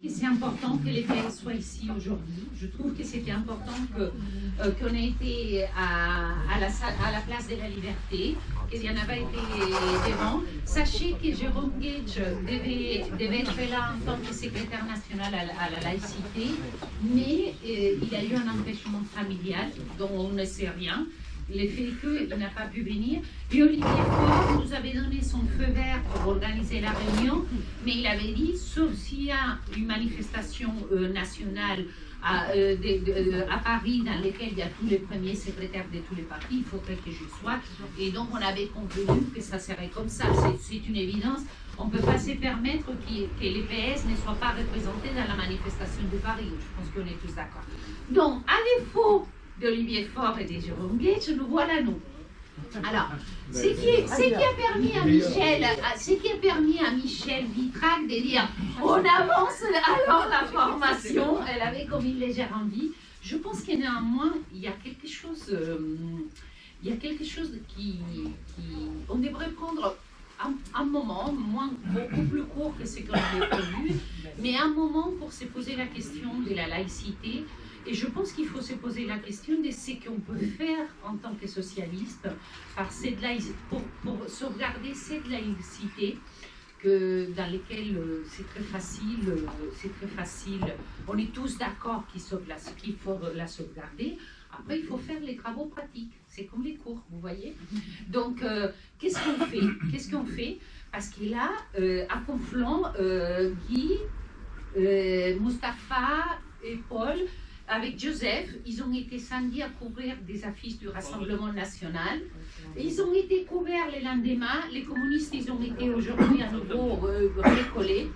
C'est important que les PS soient ici aujourd'hui. Je trouve que c'était important qu'on ait été à la place de la liberté, qu'il y en avait été devant. Sachez que Jérôme Gage devait être là en tant que secrétaire national à la laïcité, mais il y a eu un empêchement familial dont on ne sait rien. Le fait qu'il n'a pas pu venir. Et Olivier Faure nous avait donné son feu vert pour organiser la réunion, mais il avait dit, sauf s'il y a une manifestation nationale à Paris dans laquelle il y a tous les premiers secrétaires de tous les partis, il faudrait que je sois. Et donc on avait convenu que ça serait comme ça. C'est une évidence. On ne peut pas se permettre que les PS ne soient pas représentés dans la manifestation de Paris. Je pense qu'on est tous d'accord. Donc, à défaut d'Olivier Faure et de Jérôme Gage, nous voilà nous. Alors, ce qui a permis à Michel Vitrac de dire on avance alors la formation, elle avait comme une légère envie. Je pense que néanmoins, il y a quelque chose qui on devrait prendre un moment, beaucoup plus court que ce qu'on avait prévu, mais un moment pour se poser la question de la laïcité. Et je pense qu'il faut se poser la question de ce qu'on peut faire en tant que socialiste pour sauvegarder cette laïcité dans laquelle c'est très facile. On est tous d'accord qu'il faut la sauvegarder. Après, il faut faire les travaux pratiques. C'est comme les cours, vous voyez. Donc, qu'est-ce qu'on fait? Parce qu'il a à Conflans, Guy, Mustapha et Paul, avec Joseph, ils ont été samedi à couvrir des affiches du Rassemblement national. Ils ont été couverts le lendemain. Les communistes, ils ont été aujourd'hui à nouveau recollés.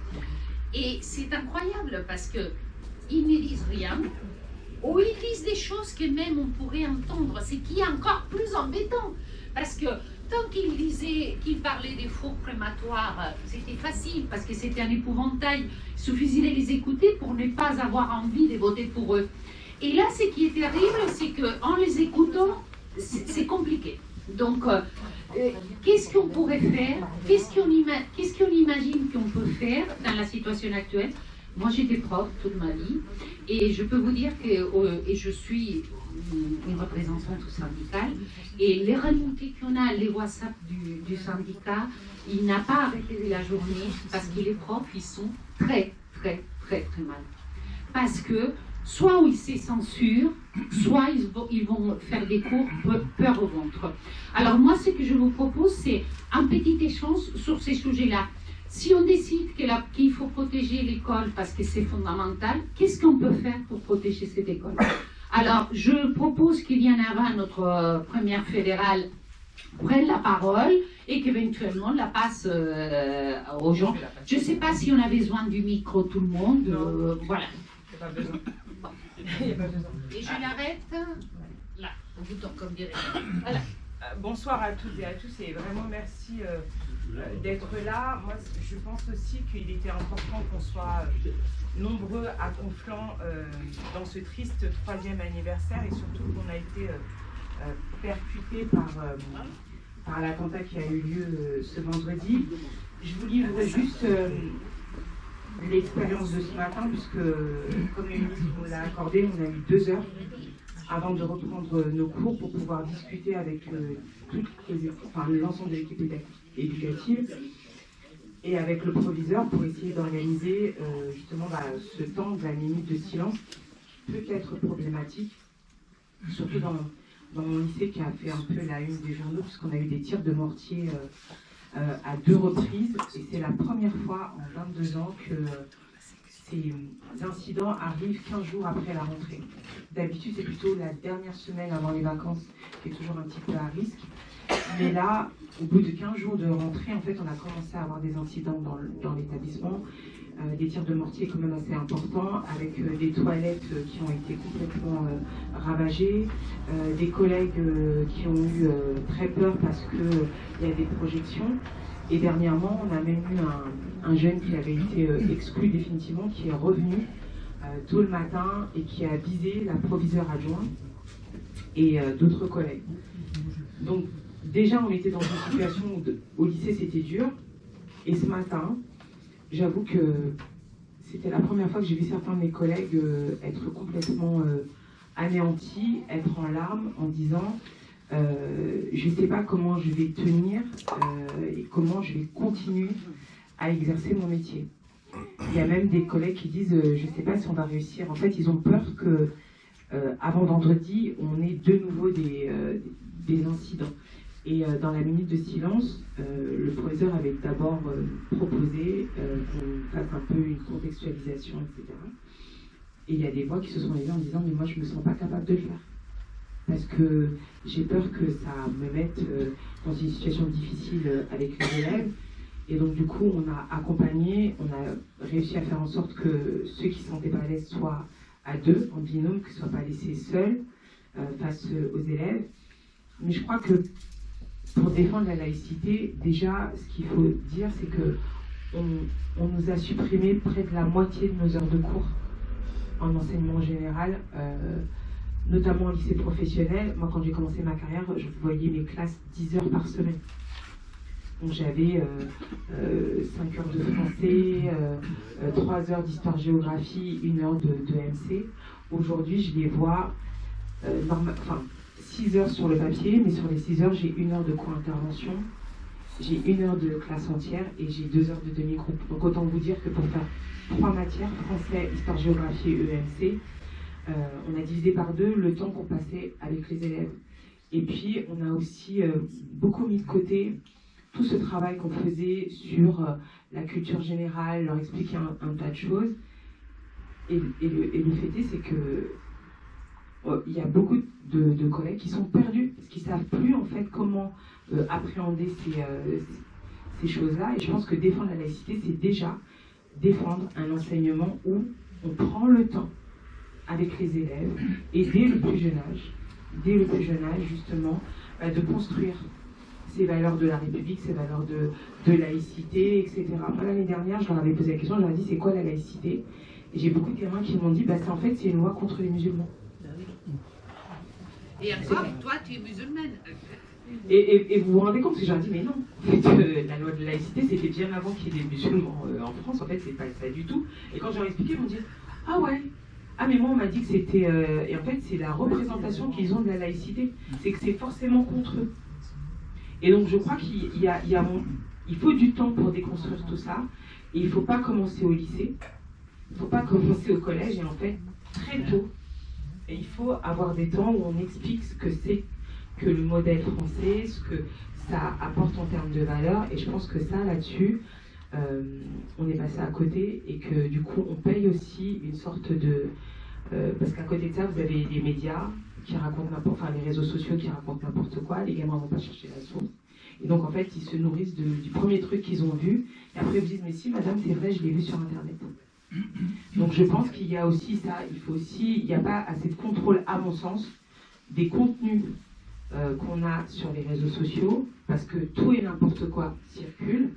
Et c'est incroyable parce qu'ils ne disent rien. Ou ils disent des choses que même on pourrait entendre. C'est qui est encore plus embêtant. Parce que tant qu'ils parlaient des fours prématoires, c'était facile parce que c'était un épouvantail. Il suffisait de les écouter pour ne pas avoir envie de voter pour eux. Et là, ce qui est terrible, c'est qu'en les écoutant, c'est compliqué. Donc, qu'est-ce qu'on pourrait faire? Qu'est-ce qu'on imagine qu'on peut faire dans la situation actuelle? Moi, j'étais prof toute ma vie et je peux vous dire que je suis une représentante syndicale et les remontées qu'on a, les WhatsApp du syndicat, il n'a pas arrêté de la journée parce que les profs, ils sont très mal. Parce que soit ils se censurent, soit ils vont faire des cours peur au ventre. Alors moi, ce que je vous propose, c'est un petit échange sur ces sujets-là. Si on décide qu'il faut protéger l'école parce que c'est fondamental, qu'est-ce qu'on peut faire pour protéger cette école? Alors, je propose qu'il y en ait notre première fédérale prenne la parole et qu'éventuellement la passe aux gens. Je ne sais pas si on a besoin du micro, tout le monde. Voilà. Il n'y a pas besoin. Bon. Et je l'arrête là, au bouton, comme dirait. Voilà. Bonsoir à toutes et à tous et vraiment merci d'être là. Moi, je pense aussi qu'il était important qu'on soit nombreux à Conflans dans ce triste 3e anniversaire et surtout qu'on a été percuté par l'attentat qui a eu lieu ce vendredi. Je vous livre juste l'expérience de ce matin puisque, comme le ministre nous l'a accordé, on a eu 2 heures avant de reprendre nos cours pour pouvoir discuter avec l'ensemble de l'équipe éducative et avec le proviseur pour essayer d'organiser justement ce temps de la minute de silence peut-être problématique, surtout dans mon lycée qui a fait un peu la une des journaux puisqu'on a eu des tirs de mortier à 2 reprises et c'est la première fois en 22 ans que ces incidents arrivent 15 jours après la rentrée. D'habitude, c'est plutôt la dernière semaine avant les vacances qui est toujours un petit peu à risque. Mais là, au bout de 15 jours de rentrée, en fait, on a commencé à avoir des incidents dans l'établissement, des tirs de mortier quand même assez importants, avec des toilettes qui ont été complètement ravagées, des collègues qui ont eu très peur parce qu'il y a des projections. Et dernièrement, on a même eu un jeune qui avait été exclu définitivement, qui est revenu tôt le matin et qui a visé la proviseure adjointe et d'autres collègues. Donc déjà, on était dans une situation où au lycée, c'était dur. Et ce matin, j'avoue que c'était la première fois que j'ai vu certains de mes collègues être complètement anéantis, être en larmes, en disant je ne sais pas comment je vais tenir et comment je vais continuer à exercer mon métier. Il y a même des collègues qui disent je ne sais pas si on va réussir. En fait, ils ont peur que avant vendredi, on ait de nouveau des incidents. Et dans la minute de silence, le professeur avait d'abord proposé qu'on fasse un peu une contextualisation, etc. Et il y a des voix qui se sont levées en disant « mais moi je ne me sens pas capable de le faire. Parce que j'ai peur que ça me mette dans une situation difficile avec les élèves. » Et donc du coup, on a accompagné, on a réussi à faire en sorte que ceux qui ne se sentaient pas à l'aise soient à deux, en binôme, qu'ils ne soient pas laissés seuls face aux élèves. Mais je crois que pour défendre la laïcité, déjà, ce qu'il faut dire, c'est que on nous a supprimé près de la moitié de nos heures de cours en enseignement général, notamment au lycée professionnel. Moi, quand j'ai commencé ma carrière, je voyais mes classes 10 heures par semaine. Donc j'avais 5 heures de français, 3 heures d'histoire-géographie, 1 heure de MC. Aujourd'hui, je les vois 6 heures sur le papier, mais sur les 6 heures, j'ai 1 heure de cours intervention, j'ai 1 heure de classe entière et j'ai 2 heures de demi-groupe. Donc autant vous dire que pour faire 3 matières, français, histoire-géographie et EMC, on a divisé par 2 le temps qu'on passait avec les élèves. Et puis, on a aussi beaucoup mis de côté tout ce travail qu'on faisait sur la culture générale, leur expliquer un tas de choses. Et le fait est, c'est que il y a beaucoup de collègues qui sont perdus, parce qu'ils ne savent plus en fait comment appréhender ces choses-là. Et je pense que défendre la laïcité, c'est déjà défendre un enseignement où on prend le temps avec les élèves, et dès le plus jeune âge, justement, de construire ces valeurs de la République, ces valeurs de laïcité, etc. Moi, l'année dernière, je leur avais posé la question, je leur ai dit, c'est quoi la laïcité? Et j'ai beaucoup de témoins qui m'ont dit, en fait, c'est une loi contre les musulmans. Et encore, toi, tu es musulmane. Et vous vous rendez compte, parce que j'ai dit, mais non, en fait, la loi de laïcité, c'était bien avant qu'il y ait des musulmans en France, en fait, c'est pas ça du tout. Et quand je leur ai expliqué, ils m'ont dit, ah ouais, ah mais moi on m'a dit que c'était... Et en fait, c'est la représentation qu'ils ont de la laïcité, c'est que c'est forcément contre eux. Et donc je crois il faut du temps pour déconstruire tout ça, et il ne faut pas commencer au lycée, il ne faut pas commencer au collège, et en fait, très tôt, et il faut avoir des temps où on explique ce que c'est que le modèle français, ce que ça apporte en termes de valeurs, et je pense que ça, là-dessus, on est passé à côté, et que du coup, on paye aussi une sorte de... parce qu'à côté de ça, vous avez les médias qui racontent les réseaux sociaux qui racontent n'importe quoi, les gamins ne vont pas chercher la source. Et donc, en fait, ils se nourrissent du premier truc qu'ils ont vu, et après, ils vous disent, mais si, madame, c'est vrai, je l'ai vu sur Internet. Donc, je pense qu'il y a aussi ça, il n'y a pas assez de contrôle, à mon sens, des contenus qu'on a sur les réseaux sociaux, parce que tout et n'importe quoi circule.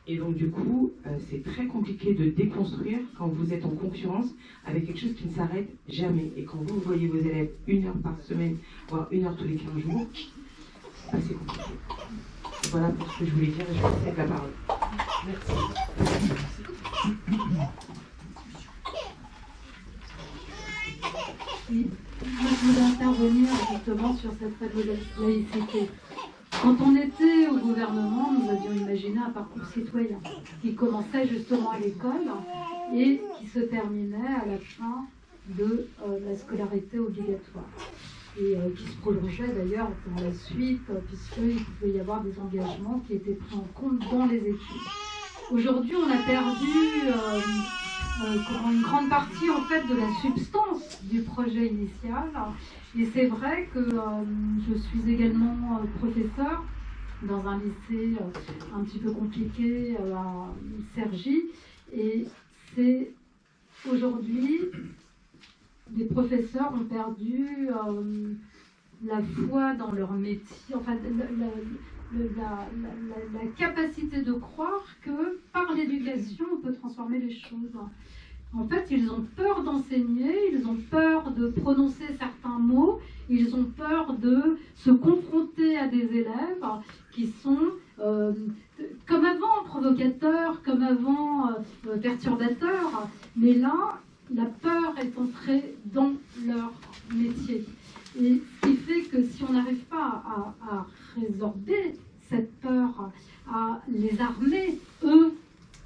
Et donc, du coup, c'est très compliqué de déconstruire quand vous êtes en concurrence avec quelque chose qui ne s'arrête jamais. Et quand vous voyez vos élèves 1 heure par semaine, voire 1 heure tous les 15 jours, c'est compliqué. Voilà pour ce que je voulais dire, et je vous cède la parole. Merci. Oui, moi je voulais intervenir justement sur cette règle de laïcité. Quand on était au gouvernement, nous avions imaginé un parcours citoyen qui commençait justement à l'école et qui se terminait à la fin de la scolarité obligatoire. Et qui se prolongeait d'ailleurs par la suite, puisqu'il pouvait y avoir des engagements qui étaient pris en compte dans les études. Aujourd'hui, on a perdu une grande partie en fait de la substance du projet initial. Et c'est vrai que je suis également professeure dans un lycée un petit peu compliqué à Cergy. Et c'est aujourd'hui, les professeurs ont perdu la foi dans leur métier, enfin la capacité de croire que par l'éducation, on peut transformer les choses. En fait, ils ont peur d'enseigner, ils ont peur de prononcer certains mots, ils ont peur de se confronter à des élèves qui sont comme avant provocateur, comme avant perturbateur, mais là, la peur est entrée dans leur métier. Et ce qui fait que si on n'arrive pas à résorber cette peur, à les armer, eux,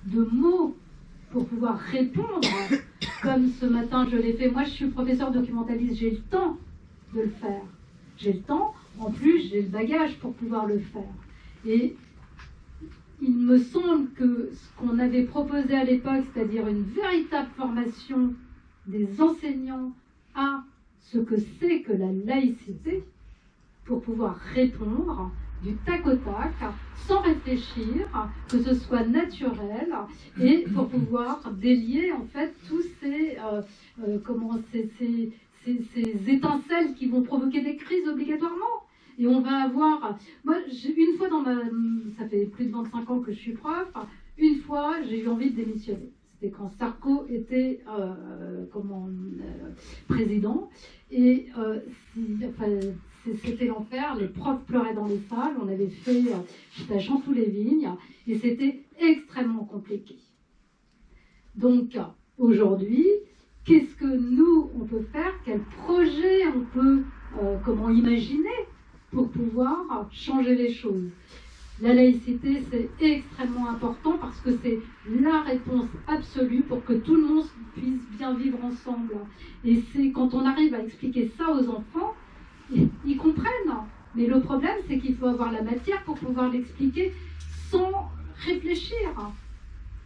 de mots pour pouvoir répondre, comme ce matin je l'ai fait. Moi, je suis professeur documentaliste, j'ai le temps de le faire. J'ai le temps, en plus, j'ai le bagage pour pouvoir le faire. Et il me semble que ce qu'on avait proposé à l'époque, c'est-à-dire une véritable formation des enseignants à ce que c'est que la laïcité, pour pouvoir répondre du tac au tac, sans réfléchir, que ce soit naturel, et pour pouvoir délier en fait tous ces étincelles qui vont provoquer des crises obligatoirement. Et on va avoir... Moi, une fois ça fait plus de 25 ans que je suis prof, une fois, j'ai eu envie de démissionner. C'était quand Sarko était président. Et c'était l'enfer, les profs pleuraient dans les salles, on avait fait, j'étais à Chanteloup-les-Vignes, et c'était extrêmement compliqué. Donc, aujourd'hui, qu'est-ce que nous, on peut faire? Quel projet on peut imaginer pour pouvoir changer les choses? La laïcité, c'est extrêmement important parce que c'est la réponse absolue pour que tout le monde puisse bien vivre ensemble. Et c'est quand on arrive à expliquer ça aux enfants, ils comprennent. Mais le problème, c'est qu'il faut avoir la matière pour pouvoir l'expliquer sans réfléchir.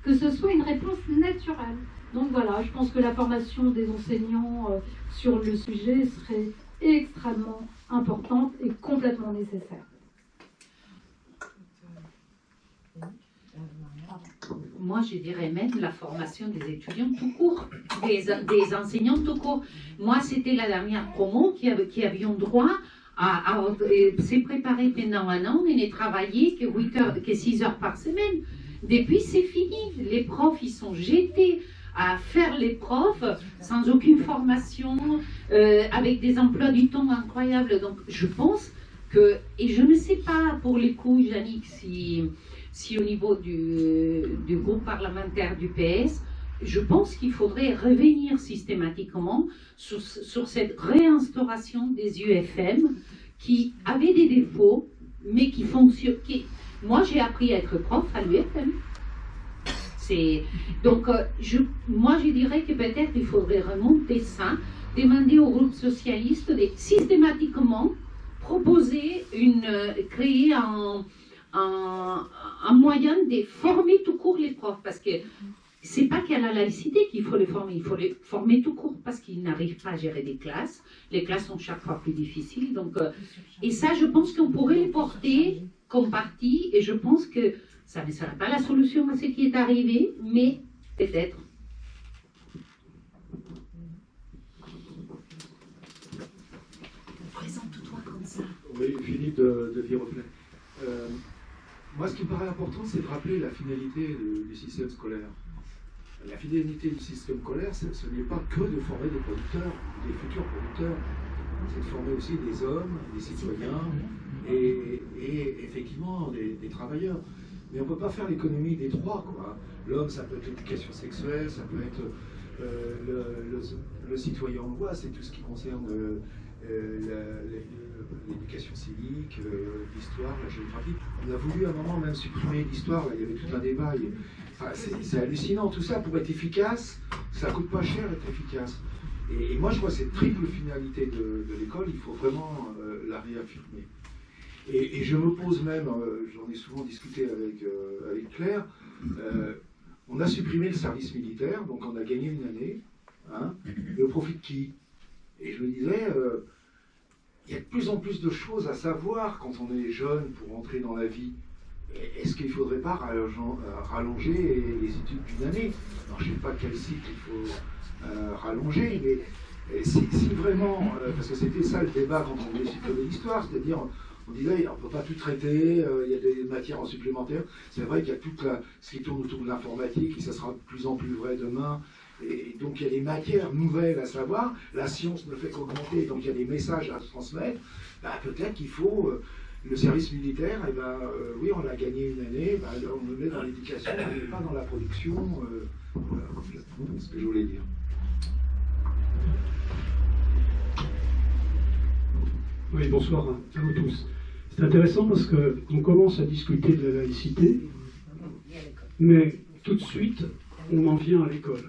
Que ce soit une réponse naturelle. Donc voilà, je pense que la formation des enseignants sur le sujet serait extrêmement importante et complètement nécessaire. Moi, je dirais même la formation des étudiants tout court, des enseignants tout court. Moi, c'était la dernière promo qui avions droit à se préparer pendant un an et ne travailler que 6 heures par semaine. Depuis, c'est fini. Les profs, ils sont jetés à faire les profs sans aucune formation, avec des emplois du temps incroyables. Donc, je pense que, et je ne sais pas pour les coups, Yannick, si au niveau du groupe parlementaire du PS, je pense qu'il faudrait revenir systématiquement sur cette réinstauration des UFM qui avaient des défauts, mais qui fonctionnent. Moi, j'ai appris à être prof à l'UFM. Donc, moi, je dirais que peut-être il faudrait remonter ça, demander au groupe socialiste de systématiquement proposer créer un moyen de former tout court les profs, parce que c'est pas qu'à la laïcité qu'il faut les former, il faut les former tout court parce qu'ils n'arrivent pas à gérer des classes. Les classes sont chaque fois plus difficiles. Donc, et ça, je pense qu'on pourrait les porter comme partie, et je pense que ça ne serait pas la solution à ce qui est arrivé, mais peut-être. Présente-toi comme ça. Oui, Philippe de Viroflay. Moi, ce qui me paraît important, c'est de rappeler la finalité du système scolaire. La finalité du système scolaire, ce n'est pas que de former des producteurs, des futurs producteurs, c'est de former aussi des hommes, des citoyens et effectivement des travailleurs. Mais on ne peut pas faire l'économie des trois, quoi. L'homme, ça peut être l'éducation sexuelle, ça peut être le citoyen, on le voit, c'est tout ce qui concerne l'éducation civique, l'histoire, la géographie. On a voulu à un moment même supprimer l'histoire, il y avait tout un débat. Enfin, c'est hallucinant, tout ça pour être efficace, ça coûte pas cher d'être efficace. Et moi je crois que cette triple finalité de l'école, il faut vraiment la réaffirmer. Et je me pose même, j'en ai souvent discuté avec Claire, on a supprimé le service militaire, donc on a gagné une année, hein, mais au profit de qui? Et je me disais, il y a de plus en plus de choses à savoir quand on est jeune pour entrer dans la vie. Est-ce qu'il ne faudrait pas rallonger les études d'une année? Alors je ne sais pas quel cycle il faut rallonger, mais si vraiment, parce que c'était ça le débat quand on voulait supprimer l'histoire, c'est-à-dire on disait on ne peut pas tout traiter, il y a des matières en supplémentaire. C'est vrai qu'il y a tout ce qui tourne autour de l'informatique, et ça sera de plus en plus vrai demain. Et donc il y a des matières nouvelles à savoir, la science ne fait qu'augmenter, donc il y a des messages à transmettre. Peut-être qu'il faut Le service militaire, eh ben, oui, on l'a gagné une année, ben, on le met dans l'éducation, on n'est pas dans la production. Voilà, c'est ce que je voulais dire. Oui, bonsoir à vous tous. C'est intéressant parce qu'on commence à discuter de la laïcité, mais tout de suite, on en vient à l'école.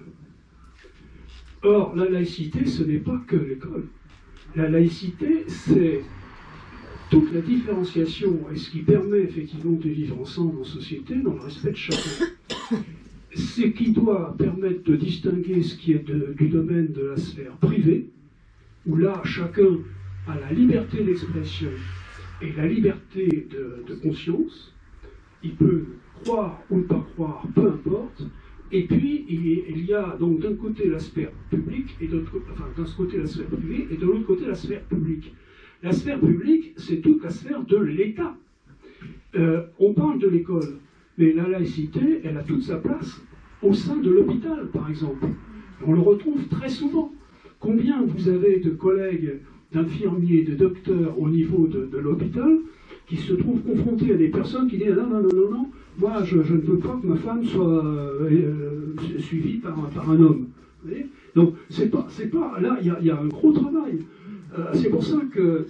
Or, la laïcité, ce n'est pas que l'école. La laïcité, c'est toute la différenciation et ce qui permet effectivement de vivre ensemble en société dans le respect de chacun. Ce qui doit permettre de distinguer ce qui est du domaine de la sphère privée, où là, chacun a la liberté d'expression et la liberté de conscience. Il peut croire ou ne pas croire, peu importe. Et puis, il y a donc d'un côté la sphère publique, et d'un côté la sphère privée, et de l'autre côté la sphère publique. La sphère publique, c'est toute la sphère de l'État. On parle de l'école, mais la laïcité, elle a toute sa place au sein de l'hôpital, par exemple. On le retrouve très souvent. Combien vous avez de collègues, d'infirmiers, de docteurs au niveau de l'hôpital qui se trouvent confrontés à des personnes qui disent « Non, moi je ne veux pas que ma femme soit suivie par un homme. » Vous voyez ? Donc c'est pas là, il y a un gros travail. C'est pour ça que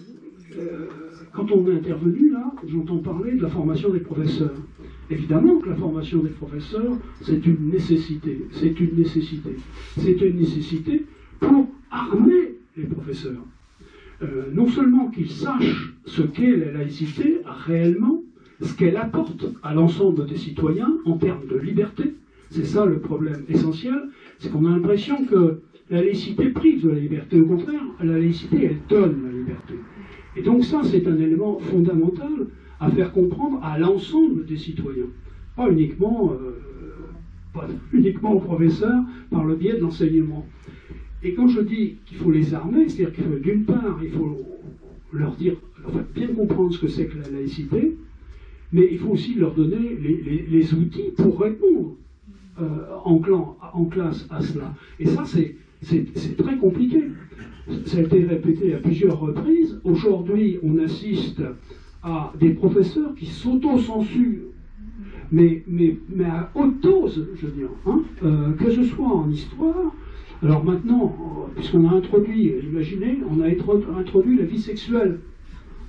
quand on est intervenu là, j'entends parler de la formation des professeurs. Évidemment que la formation des professeurs, c'est une nécessité. C'est une nécessité. C'est une nécessité pour armer les professeurs. Non seulement qu'ils sachent ce qu'est la laïcité réellement, ce qu'elle apporte à l'ensemble des citoyens en termes de liberté. C'est ça le problème essentiel, c'est qu'on a l'impression que la laïcité prive de la liberté. Au contraire, la laïcité, elle donne la liberté. Et donc ça, c'est un élément fondamental à faire comprendre à l'ensemble des citoyens. Pas uniquement aux professeurs par le biais de l'enseignement. Et quand je dis qu'il faut les armer, c'est-à-dire que d'une part, il faut leur dire, enfin, bien comprendre ce que c'est que la laïcité, mais il faut aussi leur donner les outils pour répondre en classe à cela. Et ça, c'est très compliqué. Ça a été répété à plusieurs reprises. Aujourd'hui, on assiste à des professeurs qui s'auto-censurent, mais à haute dose, je veux dire, hein, que ce soit en histoire. Alors maintenant, puisqu'on a introduit, imaginez, on a introduit la vie sexuelle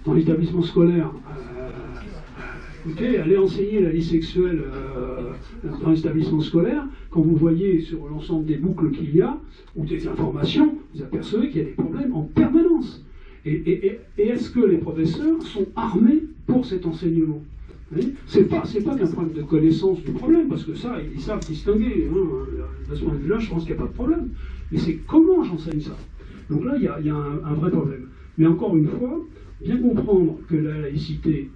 dans l'établissement scolaire. Écoutez, allez enseigner la vie sexuelle dans l'établissement scolaire, quand vous voyez sur l'ensemble des boucles qu'il y a, ou des informations, vous apercevez qu'il y a des problèmes en permanence. Et est-ce que les professeurs sont armés pour cet enseignement ? C'est pas qu'un problème de connaissance du problème, parce que ça, ils savent distinguer. Hein. De ce point de vue-là, je pense qu'il n'y a pas de problème. Mais c'est comment j'enseigne ça. Donc là, il y a un vrai problème. Mais encore une fois, bien comprendre que la laïcité,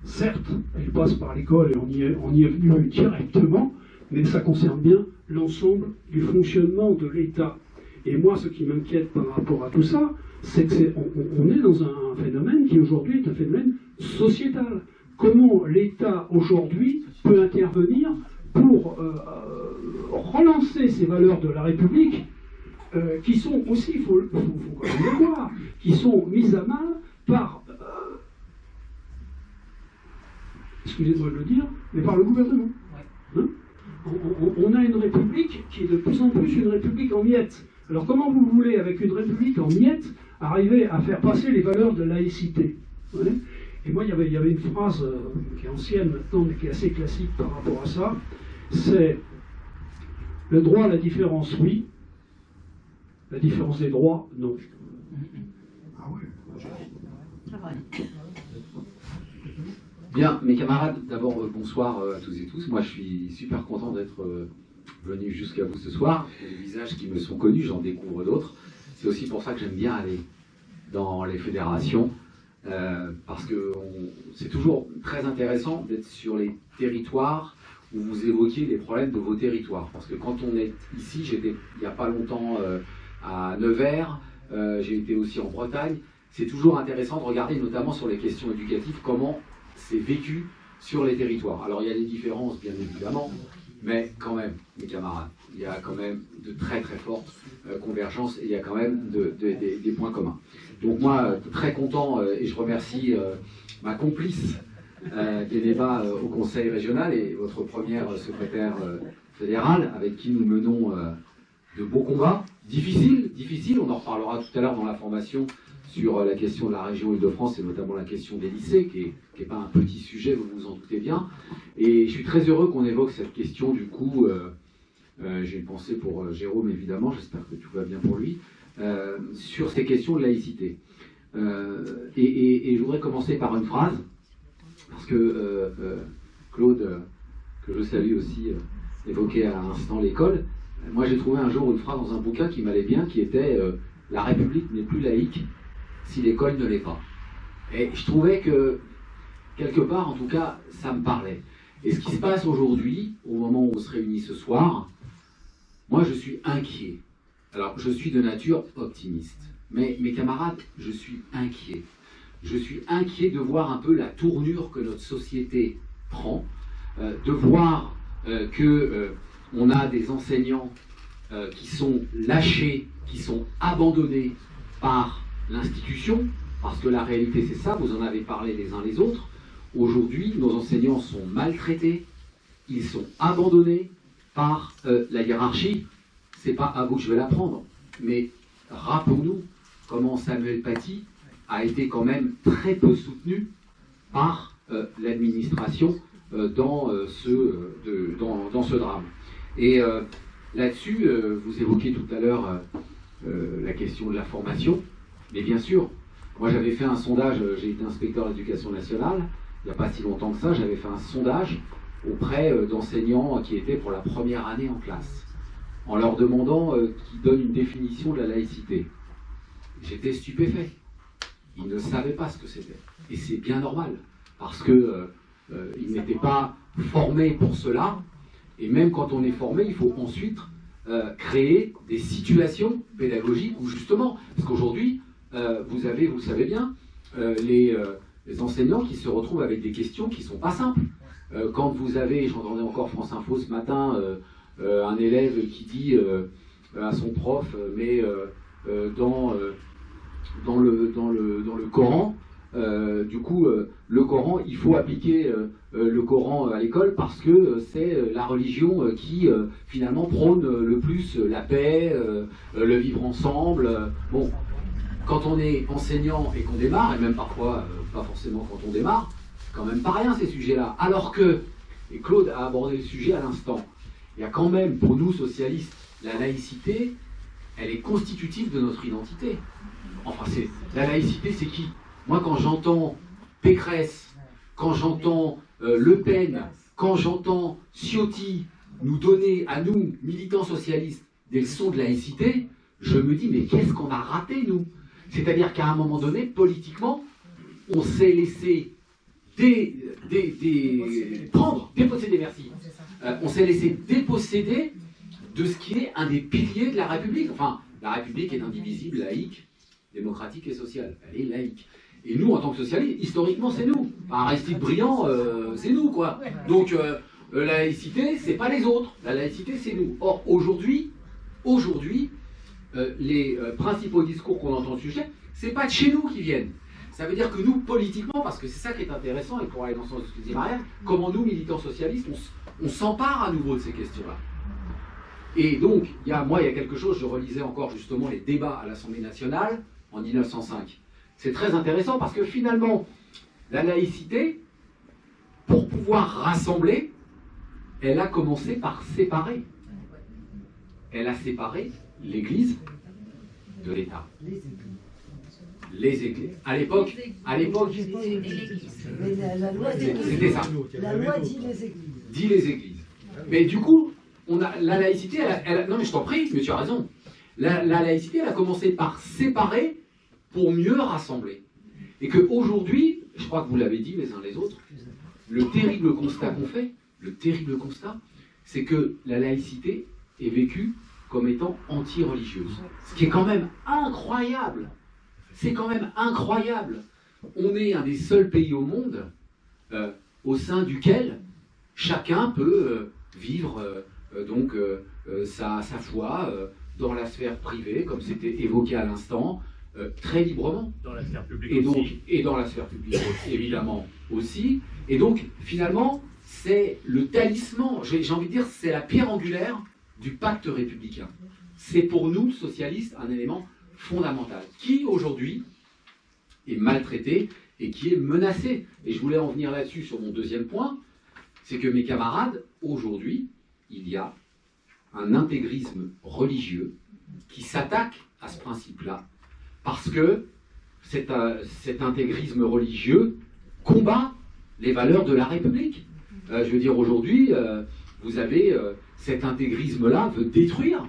certes, elle passe par l'école et on y est venu directement, mais ça concerne bien l'ensemble du fonctionnement de l'État. Et moi, ce qui m'inquiète par rapport à tout ça, c'est qu'on est dans un phénomène qui aujourd'hui est un phénomène sociétal. Comment l'État aujourd'hui peut intervenir pour relancer ces valeurs de la République qui sont aussi, il faut quand même le voir, qui sont mises à mal par, excusez-moi de le dire, mais par le gouvernement. Hein? On a une République qui est de plus en plus une République en miettes. Alors comment vous voulez, avec une République en miettes, arriver à faire passer les valeurs de laïcité? Ouais. Et moi, il y avait une phrase qui est ancienne maintenant, mais qui est assez classique par rapport à ça, c'est le droit à la différence, oui, la différence des droits, non. Ah ouais. Bien, mes camarades, d'abord bonsoir à tous et tous. Moi, je suis super content d'être venu jusqu'à vous ce soir. Les visages qui me sont connus, j'en découvre d'autres. C'est aussi pour ça que j'aime bien aller dans les fédérations. Parce que c'est toujours très intéressant d'être sur les territoires où vous évoquiez les problèmes de vos territoires. Parce que quand on est ici, j'étais il n'y a pas longtemps à Nevers, j'ai été aussi en Bretagne, c'est toujours intéressant de regarder, notamment sur les questions éducatives, comment c'est vécu sur les territoires. Alors il y a des différences, bien évidemment, Mais quand même, mes camarades, il y a quand même de très très fortes convergences et il y a quand même des points communs. Donc moi, très content et je remercie ma complice des débats au Conseil régional et votre première secrétaire fédérale avec qui nous menons de beaux combats. Difficiles, on en reparlera tout à l'heure dans la formation sur la question de la région Île-de-France et notamment la question des lycées, qui n'est pas un petit sujet, vous vous en doutez bien. Et je suis très heureux qu'on évoque cette question, du coup, j'ai une pensée pour Jérôme évidemment, j'espère que tout va bien pour lui, sur ces questions de laïcité. Et je voudrais commencer par une phrase, parce que Claude, que je salue aussi, évoquait à l'instant l'école. Moi j'ai trouvé un jour une phrase dans un bouquin qui m'allait bien, qui était « La République n'est plus laïque si l'école ne l'est pas ». Et je trouvais que, quelque part en tout cas, ça me parlait. Et ce qui se passe aujourd'hui, au moment où on se réunit ce soir, moi je suis inquiet. Alors je suis de nature optimiste, mais mes camarades, je suis inquiet. Je suis inquiet de voir un peu la tournure que notre société prend, de voir qu'on a des enseignants qui sont lâchés, qui sont abandonnés par l'institution, parce que la réalité c'est ça, vous en avez parlé les uns les autres. Aujourd'hui, nos enseignants sont maltraités, ils sont abandonnés par la hiérarchie. C'est pas à vous que je vais l'apprendre, mais rappelons-nous comment Samuel Paty a été quand même très peu soutenu par l'administration dans ce drame. Et là-dessus, vous évoquiez tout à l'heure la question de la formation, mais bien sûr, moi j'avais fait un sondage, j'ai été inspecteur d'éducation nationale, il n'y a pas si longtemps que ça, j'avais fait un sondage auprès d'enseignants qui étaient pour la première année en classe, en leur demandant qu'ils donnent une définition de la laïcité. J'étais stupéfait. Ils ne savaient pas ce que c'était. Et c'est bien normal, parce qu'ils n'étaient pas formés pour cela. Et même quand on est formé, il faut ensuite créer des situations pédagogiques où justement, parce qu'aujourd'hui, vous le savez bien, les enseignants qui se retrouvent avec des questions qui ne sont pas simples. Quand vous avez, j'entendais encore France Info ce matin, un élève qui dit à son prof, mais dans le Coran, du coup, le Coran, il faut appliquer le Coran à l'école parce que c'est la religion qui finalement prône le plus la paix, le vivre ensemble. Bon, quand on est enseignant et qu'on démarre, et même parfois pas forcément quand on démarre, quand même pas rien ces sujets-là. Alors que, et Claude a abordé le sujet à l'instant, il y a quand même pour nous socialistes, la laïcité, elle est constitutive de notre identité. Enfin, la laïcité, c'est qui? Moi, quand j'entends Pécresse, quand j'entends Le Pen, quand j'entends Ciotti nous donner, à nous, militants socialistes, des leçons de laïcité, je me dis, mais qu'est-ce qu'on a raté, nous? C'est-à-dire qu'à un moment donné, politiquement, on s'est laissé déposséder, merci. On s'est laissé déposséder de ce qui est un des piliers de la République. Enfin, la République est indivisible, laïque, démocratique et sociale. Elle est laïque. Et nous, en tant que socialistes, historiquement, c'est nous. Enfin, Aristide Briand, c'est nous, quoi. Donc, la laïcité, c'est pas les autres. La laïcité, c'est nous. Or, aujourd'hui, les principaux discours qu'on entend au sujet, c'est pas de chez nous qui viennent. Ça veut dire que nous, politiquement, parce que c'est ça qui est intéressant, et pour aller dans le sens de ce que dit Marianne, comment nous, militants socialistes, on s'empare à nouveau de ces questions-là. Et donc, il y a quelque chose, je relisais encore justement les débats à l'Assemblée nationale en 1905. C'est très intéressant parce que finalement, la laïcité, pour pouvoir rassembler, elle a commencé par séparer. Elle a séparé l'Église de l'État. Les églises. À l'époque, c'était ça. La loi dit les églises. Dit les églises. Mais du coup, la laïcité, non mais je t'en prie, mais tu as raison. La laïcité, elle a commencé par séparer pour mieux rassembler. Et qu'aujourd'hui, je crois que vous l'avez dit les uns les autres, le terrible constat qu'on fait, c'est que la laïcité est vécue comme étant anti-religieuse. Ce qui est quand même incroyable. C'est quand même incroyable. On est un des seuls pays au monde au sein duquel chacun peut vivre sa foi dans la sphère privée, comme c'était évoqué à l'instant, très librement. Dans la sphère publique Et donc, aussi. et dans la sphère publique évidemment aussi. Et donc, finalement, c'est le talisman, j'ai envie de dire, c'est la pierre angulaire du pacte républicain. C'est pour nous, socialistes, un élément fondamental, qui aujourd'hui est maltraité et qui est menacé. Et je voulais en venir là-dessus sur mon deuxième point, c'est que mes camarades, aujourd'hui, il y a un intégrisme religieux qui s'attaque à ce principe-là, parce que cet intégrisme religieux combat les valeurs de la République. Je veux dire, aujourd'hui, vous avez cet intégrisme-là veut détruire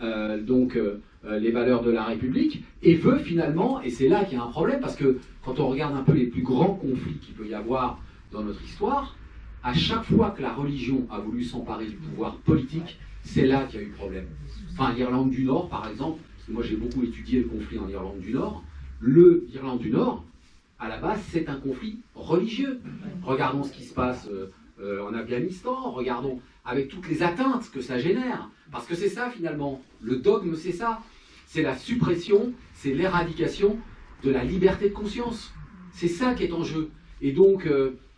les valeurs de la République et veut finalement, et c'est là qu'il y a un problème, parce que quand on regarde un peu les plus grands conflits qu'il peut y avoir dans notre histoire, à chaque fois que la religion a voulu s'emparer du pouvoir politique, c'est là qu'il y a eu problème. Enfin, l'Irlande du Nord, par exemple, parce que moi j'ai beaucoup étudié le conflit en Irlande du Nord, l'Irlande du Nord, à la base, c'est un conflit religieux. Regardons ce qui se passe en Afghanistan, regardons avec toutes les atteintes que ça génère. Parce que c'est ça, finalement, le dogme, c'est ça. C'est la suppression, c'est l'éradication de la liberté de conscience. C'est ça qui est en jeu. Et donc,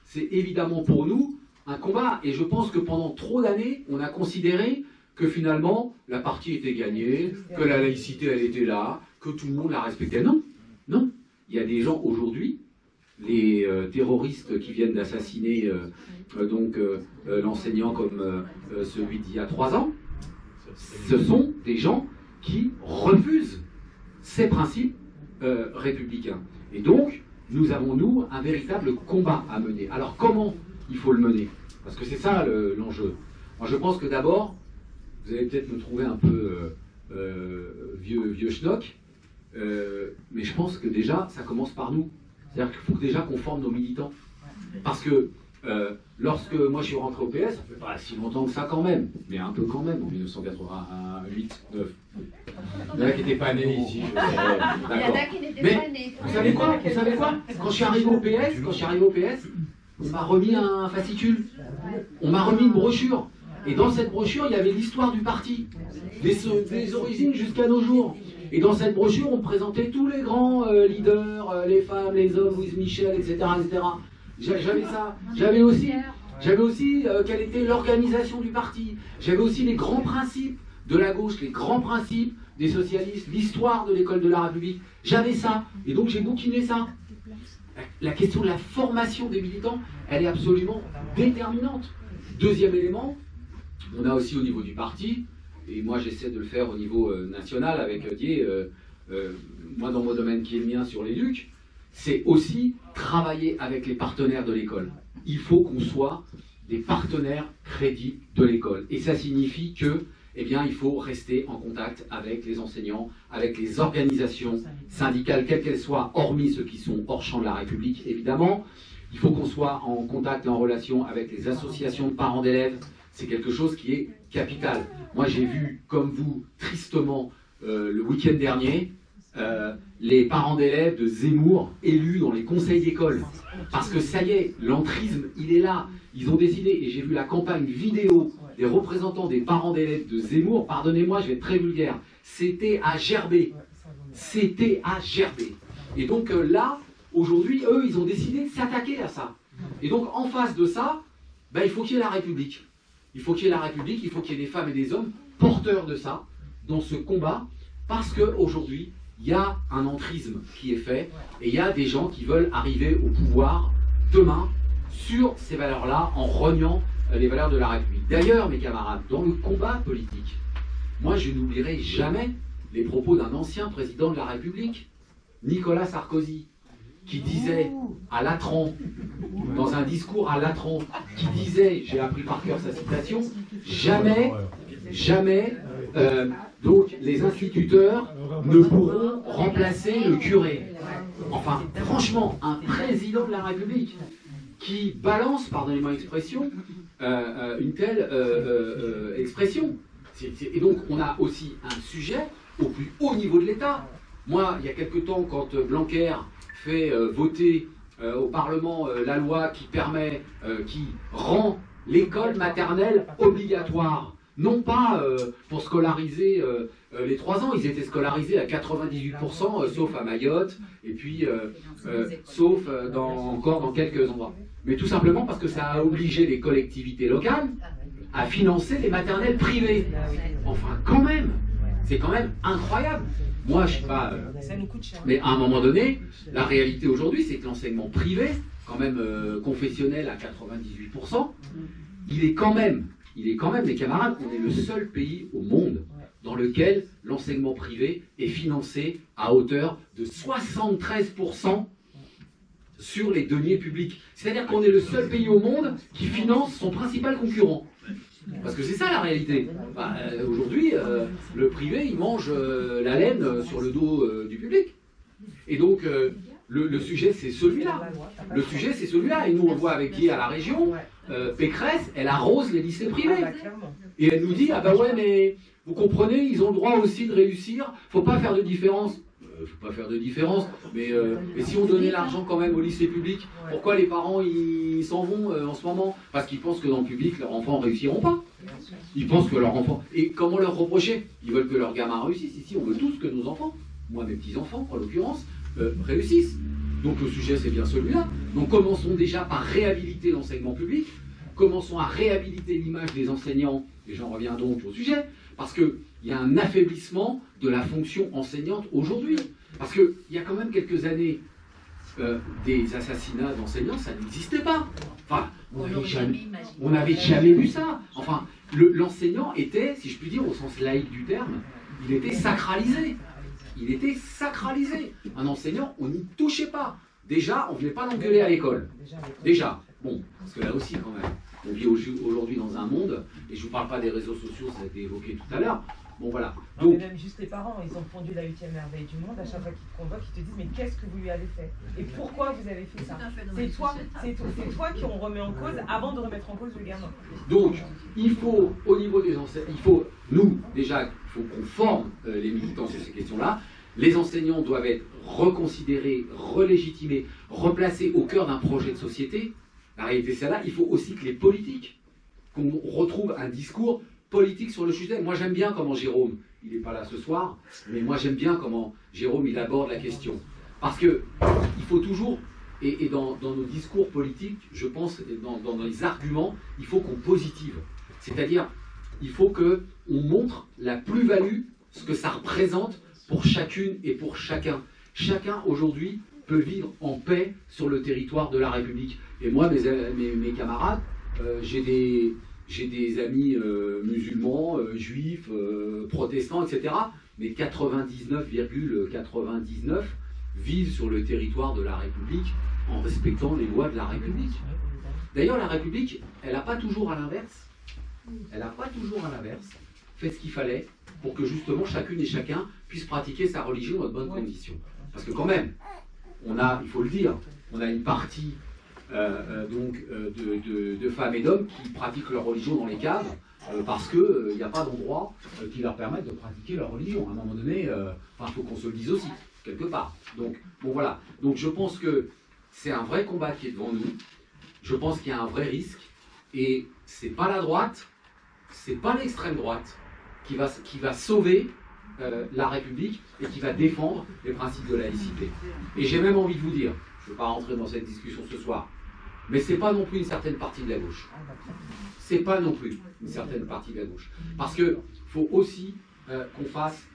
c'est évidemment pour nous un combat. Et je pense que pendant trop d'années, on a considéré que finalement, la partie était gagnée, que la laïcité, elle était là, que tout le monde la respectait. Non, non. Il y a des gens aujourd'hui, les terroristes qui viennent d'assassiner l'enseignant comme celui d'il y a 3 ans, ce sont des gens qui refusent ces principes républicains. Et donc, nous avons, nous, un véritable combat à mener. Alors, comment il faut le mener? Parce que c'est ça l'enjeu. Moi, je pense que d'abord, vous allez peut-être me trouver un peu vieux schnock, mais je pense que déjà, ça commence par nous. C'est-à-dire qu'il faut déjà qu'on forme nos militants. Parce que lorsque moi je suis rentré au PS, ça fait pas si longtemps que ça quand même, mais un peu quand même, en 1988, 9. Il y en a qui n'étaient pas nés ici. Il y en a qui n'étaient pas nés. Vous savez quoi? Quand je suis arrivé au PS, on m'a remis un fascicule. On m'a remis une brochure. Et dans cette brochure, il y avait l'histoire du parti, des origines jusqu'à nos jours. Et dans cette brochure, on présentait tous les grands leaders, les femmes, les hommes, Louise Michel, etc. etc. J'avais ça. J'avais aussi quelle était l'organisation du parti. J'avais aussi les grands principes de la gauche, les grands principes des socialistes, l'histoire de l'école de la République. J'avais ça. Et donc j'ai bouquiné ça. La question de la formation des militants, elle est absolument déterminante. Deuxième élément, on a aussi au niveau du parti, et moi j'essaie de le faire au niveau national avec Dié, moi dans mon domaine qui est le mien sur l'éduc, c'est aussi travailler avec les partenaires de l'école. Il faut qu'on soit des partenaires crédibles de l'école. Et ça signifie que, eh bien, il faut rester en contact avec les enseignants, avec les organisations syndicales, quelles qu'elles soient, hormis ceux qui sont hors champ de la République, évidemment. Il faut qu'on soit en contact et en relation avec les associations de parents d'élèves. C'est quelque chose qui est capital. Moi, j'ai vu, comme vous, tristement, le week-end dernier, les parents d'élèves de Zemmour élus dans les conseils d'école. Parce que ça y est, l'entrisme, il est là. Ils ont décidé, et j'ai vu la campagne vidéo des représentants des parents d'élèves de Zemmour, pardonnez-moi, je vais être très vulgaire, c'était à gerber. C'était à gerber. Et donc là, aujourd'hui, eux, ils ont décidé de s'attaquer à ça. Et donc, en face de ça, ben, il faut qu'il y ait la République. Il faut qu'il y ait la République, il faut qu'il y ait des femmes et des hommes porteurs de ça, dans ce combat, parce qu'aujourd'hui, il y a un entrisme qui est fait, et il y a des gens qui veulent arriver au pouvoir demain sur ces valeurs-là, en reniant les valeurs de la République. D'ailleurs, mes camarades, dans le combat politique, moi je n'oublierai jamais les propos d'un ancien président de la République, Nicolas Sarkozy, qui disait à Latran, dans un discours à Latran, qui disait, j'ai appris par cœur sa citation, jamais donc les instituteurs ne pourront remplacer le curé. Enfin, franchement, un président de la République qui balance, pardonnez-moi l'expression, une telle expression. Et donc, on a aussi un sujet au plus haut niveau de l'État. Moi, il y a quelque temps, quand Blanquer fait voter au Parlement la loi qui permet, qui rend l'école maternelle obligatoire. Non pas pour scolariser les 3 ans, ils étaient scolarisés à 98%, sauf à Mayotte, et puis sauf encore dans quelques endroits. Mais tout simplement parce que ça a obligé les collectivités locales à financer les maternelles privées. Enfin, quand même, c'est quand même incroyable. Moi, je sais pas, mais à un moment donné, la réalité aujourd'hui, c'est que l'enseignement privé, quand même confessionnel à 98%, il est quand même, les camarades, on est le seul pays au monde dans lequel l'enseignement privé est financé à hauteur de 73% sur les deniers publics. C'est-à-dire qu'on est le seul pays au monde qui finance son principal concurrent. Parce que c'est ça la réalité. Aujourd'hui, le privé, il mange la laine sur le dos du public. Et donc, le sujet, c'est celui-là. Le sujet, c'est celui-là. Et nous, on le voit avec qui à la région. Pécresse, elle arrose les lycées privés. Et elle nous dit, ah bah ouais, mais vous comprenez, ils ont le droit aussi de réussir. Faut pas faire de différence. Faut pas faire de différence, mais si on donnait l'argent quand même au lycée public, pourquoi les parents ils s'en vont en ce moment? Parce qu'ils pensent que dans le public, leurs enfants ne réussiront pas. Ils pensent que leurs enfants... Et comment leur reprocher? Ils veulent que leurs gamins réussissent. Ici, on veut tous que nos enfants, moi mes petits-enfants en l'occurrence, réussissent. Donc le sujet, c'est bien celui-là. Donc commençons déjà par réhabiliter l'enseignement public, commençons à réhabiliter l'image des enseignants, et j'en reviens donc au sujet, parce qu'il y a un affaiblissement de la fonction enseignante aujourd'hui. Parce qu'il y a quand même quelques années, des assassinats d'enseignants, ça n'existait pas. Enfin, on n'avait jamais vu ça. Enfin, l'enseignant était, si je puis dire, au sens laïque du terme, il était sacralisé. Il était sacralisé. Un enseignant, on n'y touchait pas. Déjà, on ne venait pas l'engueuler à l'école. Déjà. Bon, parce que là aussi, quand même, on vit aujourd'hui dans un monde, et je ne vous parle pas des réseaux sociaux, ça a été évoqué tout à l'heure. Bon, voilà. Donc, non, mais même juste les parents, ils ont fondu la 8e merveille du monde. À chaque fois qu'ils te convoquent, ils te disent mais qu'est-ce que vous lui avez fait? Et pourquoi vous avez fait ça? C'est toi qui on remet en cause avant de remettre en cause le gamin. Donc, il faut, au niveau des enseignants, il faut, nous, déjà, il faut qu'on forme les militants sur ces questions-là. Les enseignants doivent être reconsidérés, relégitimés, replacés au cœur d'un projet de société. La réalité, c'est là. Il faut aussi que les politiques, qu'on retrouve un discours politique sur le sujet. Moi, j'aime bien comment Jérôme, il n'est pas là ce soir, mais moi, j'aime bien comment Jérôme, il aborde la question. Parce que il faut toujours, et dans nos discours politiques, je pense, dans les arguments, il faut qu'on positive. C'est-à-dire, il faut qu'on montre la plus-value, ce que ça représente pour chacune et pour chacun. Chacun, aujourd'hui, peut vivre en paix sur le territoire de la République. Et moi, mes camarades, j'ai des amis musulmans, juifs, protestants, etc. Mais 99,99 vivent sur le territoire de la République en respectant les lois de la République. D'ailleurs, la République, elle n'a pas toujours à l'inverse. Elle n'a pas toujours à l'inverse fait ce qu'il fallait pour que justement chacune et chacun puisse pratiquer sa religion dans de bonnes conditions. Parce que quand même, on a, il faut le dire, on a une partie de femmes et d'hommes qui pratiquent leur religion dans les caves parce qu'il n'y a pas d'endroit qui leur permette de pratiquer leur religion. À un moment donné, il faut qu'on se le dise aussi, quelque part. Donc, bon voilà. Donc je pense que c'est un vrai combat qui est devant nous. Je pense qu'il y a un vrai risque. Et c'est pas la droite, c'est pas l'extrême droite qui va sauver la République et qui va défendre les principes de laïcité. Et j'ai même envie de vous dire, je ne veux pas rentrer dans cette discussion ce soir, mais c'est pas non plus une certaine partie de la gauche. C'est pas non plus une certaine partie de la gauche. Parce qu'il faut aussi qu'on fasse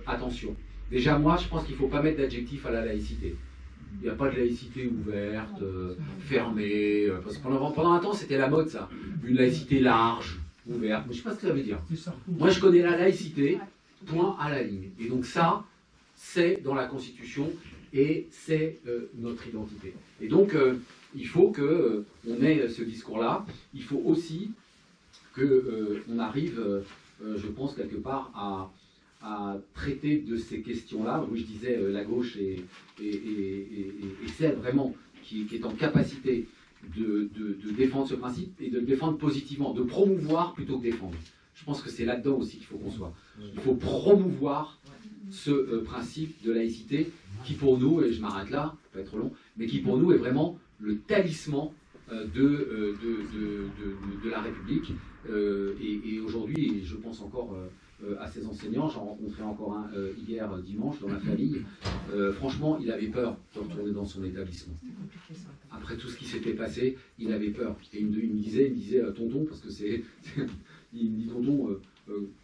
attention. Déjà, moi, je pense qu'il ne faut pas mettre d'adjectif à la laïcité. Il n'y a pas de laïcité ouverte, fermée. Parce que pendant un temps, c'était la mode, ça. Une laïcité large, ouverte. Mais je ne sais pas ce que ça veut dire. Moi, je connais la laïcité, point à la ligne. Et donc ça, c'est dans la Constitution et c'est notre identité. Et donc, il faut qu'on ait ce discours-là. Il faut aussi qu'on arrive, je pense, quelque part à traiter de ces questions-là. Oui, je disais, la gauche est celle vraiment qui est en capacité de défendre ce principe et de le défendre positivement, de promouvoir plutôt que défendre. Je pense que c'est là-dedans aussi qu'il faut qu'on soit. Il faut promouvoir ce principe de laïcité qui pour nous, et je m'arrête là, ça va être long, mais qui pour nous est vraiment le talisman de la République. Et aujourd'hui, je pense encore à ces enseignants, j'en rencontrais encore un hier dimanche dans ma famille. Franchement, il avait peur de retourner dans son établissement. Après tout ce qui s'était passé, il avait peur. Et il me disait tonton, parce que il me dit tonton,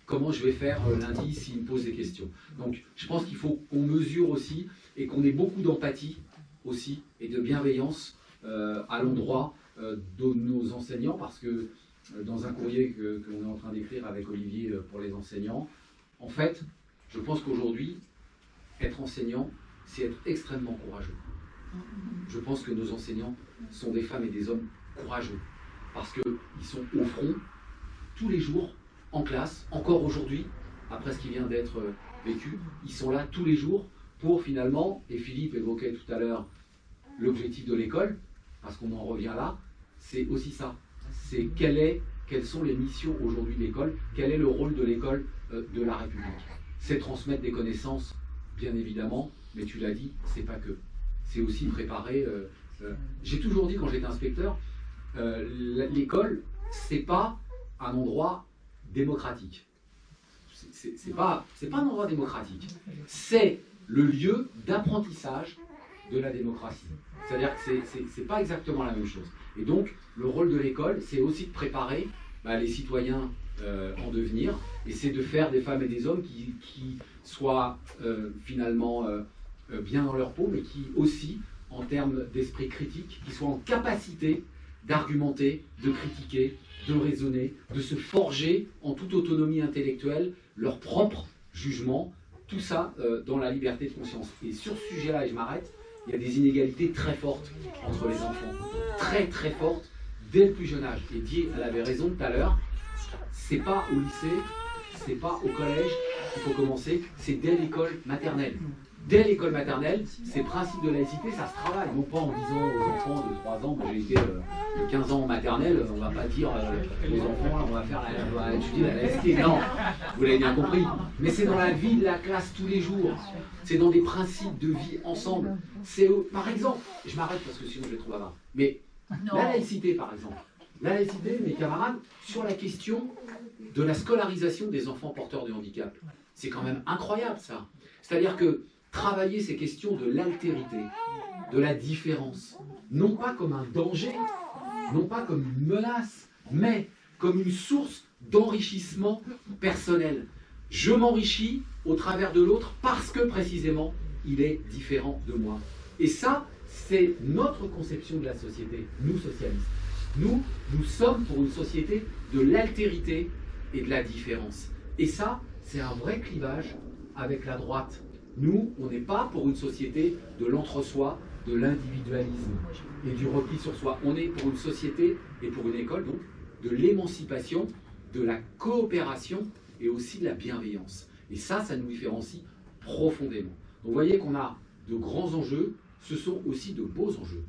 comment je vais faire lundi s'il me pose des questions. Donc je pense qu'il faut qu'on mesure aussi et qu'on ait beaucoup d'empathie aussi et de bienveillance à l'endroit de nos enseignants, parce que dans un courrier que l'on est en train d'écrire avec Olivier pour les enseignants, en fait, je pense qu'aujourd'hui, être enseignant, c'est être extrêmement courageux. Je pense que nos enseignants sont des femmes et des hommes courageux, parce qu'ils sont au front tous les jours, en classe, encore aujourd'hui, après ce qui vient d'être vécu, ils sont là tous les jours pour finalement, et Philippe évoquait tout à l'heure l'objectif de l'école, parce qu'on en revient là, c'est aussi ça. C'est quelles sont les missions aujourd'hui de l'école, quel est le rôle de l'école de la République. C'est transmettre des connaissances, bien évidemment, mais tu l'as dit, c'est pas que. C'est aussi préparer. J'ai toujours dit quand j'étais inspecteur, l'école, c'est pas un endroit démocratique. C'est pas un endroit démocratique. C'est le lieu d'apprentissage de la démocratie. C'est-à-dire que c'est pas exactement la même chose. Et donc, le rôle de l'école, c'est aussi de préparer les citoyens en devenir, et c'est de faire des femmes et des hommes qui soient finalement bien dans leur peau, mais qui aussi, en termes d'esprit critique, qui soient en capacité d'argumenter, de critiquer, de raisonner, de se forger en toute autonomie intellectuelle leur propre jugement, tout ça dans la liberté de conscience. Et sur ce sujet-là, et je m'arrête, il y a des inégalités très fortes entre les enfants, très très fortes, dès le plus jeune âge. Et Dié, elle avait raison tout à l'heure, c'est pas au lycée, c'est pas au collège qu'il faut commencer, c'est dès l'école maternelle. Dès l'école maternelle, ces principes de laïcité, ça se travaille, non pas en disant aux enfants de 3 ans, moi j'ai été de 15 ans en maternelle, on va pas dire aux enfants, on va étudier la laïcité, non, vous l'avez bien compris, mais c'est dans la vie de la classe tous les jours, c'est dans des principes de vie ensemble, c'est par exemple, je m'arrête parce que sinon je vais trop bavard, mais la laïcité par exemple, la laïcité, mes camarades, sur la question de la scolarisation des enfants porteurs de handicap, c'est quand même incroyable ça, c'est-à-dire que travailler ces questions de l'altérité, de la différence, non pas comme un danger, non pas comme une menace, mais comme une source d'enrichissement personnel. Je m'enrichis au travers de l'autre parce que précisément il est différent de moi. Et ça, c'est notre conception de la société, nous socialistes. Nous sommes pour une société de l'altérité et de la différence. Et ça, c'est un vrai clivage avec la droite. Nous, on n'est pas pour une société de l'entre-soi, de l'individualisme et du repli sur soi. On est pour une société et pour une école, donc, de l'émancipation, de la coopération et aussi de la bienveillance. Et ça nous différencie profondément. Donc vous voyez qu'on a de grands enjeux, ce sont aussi de beaux enjeux,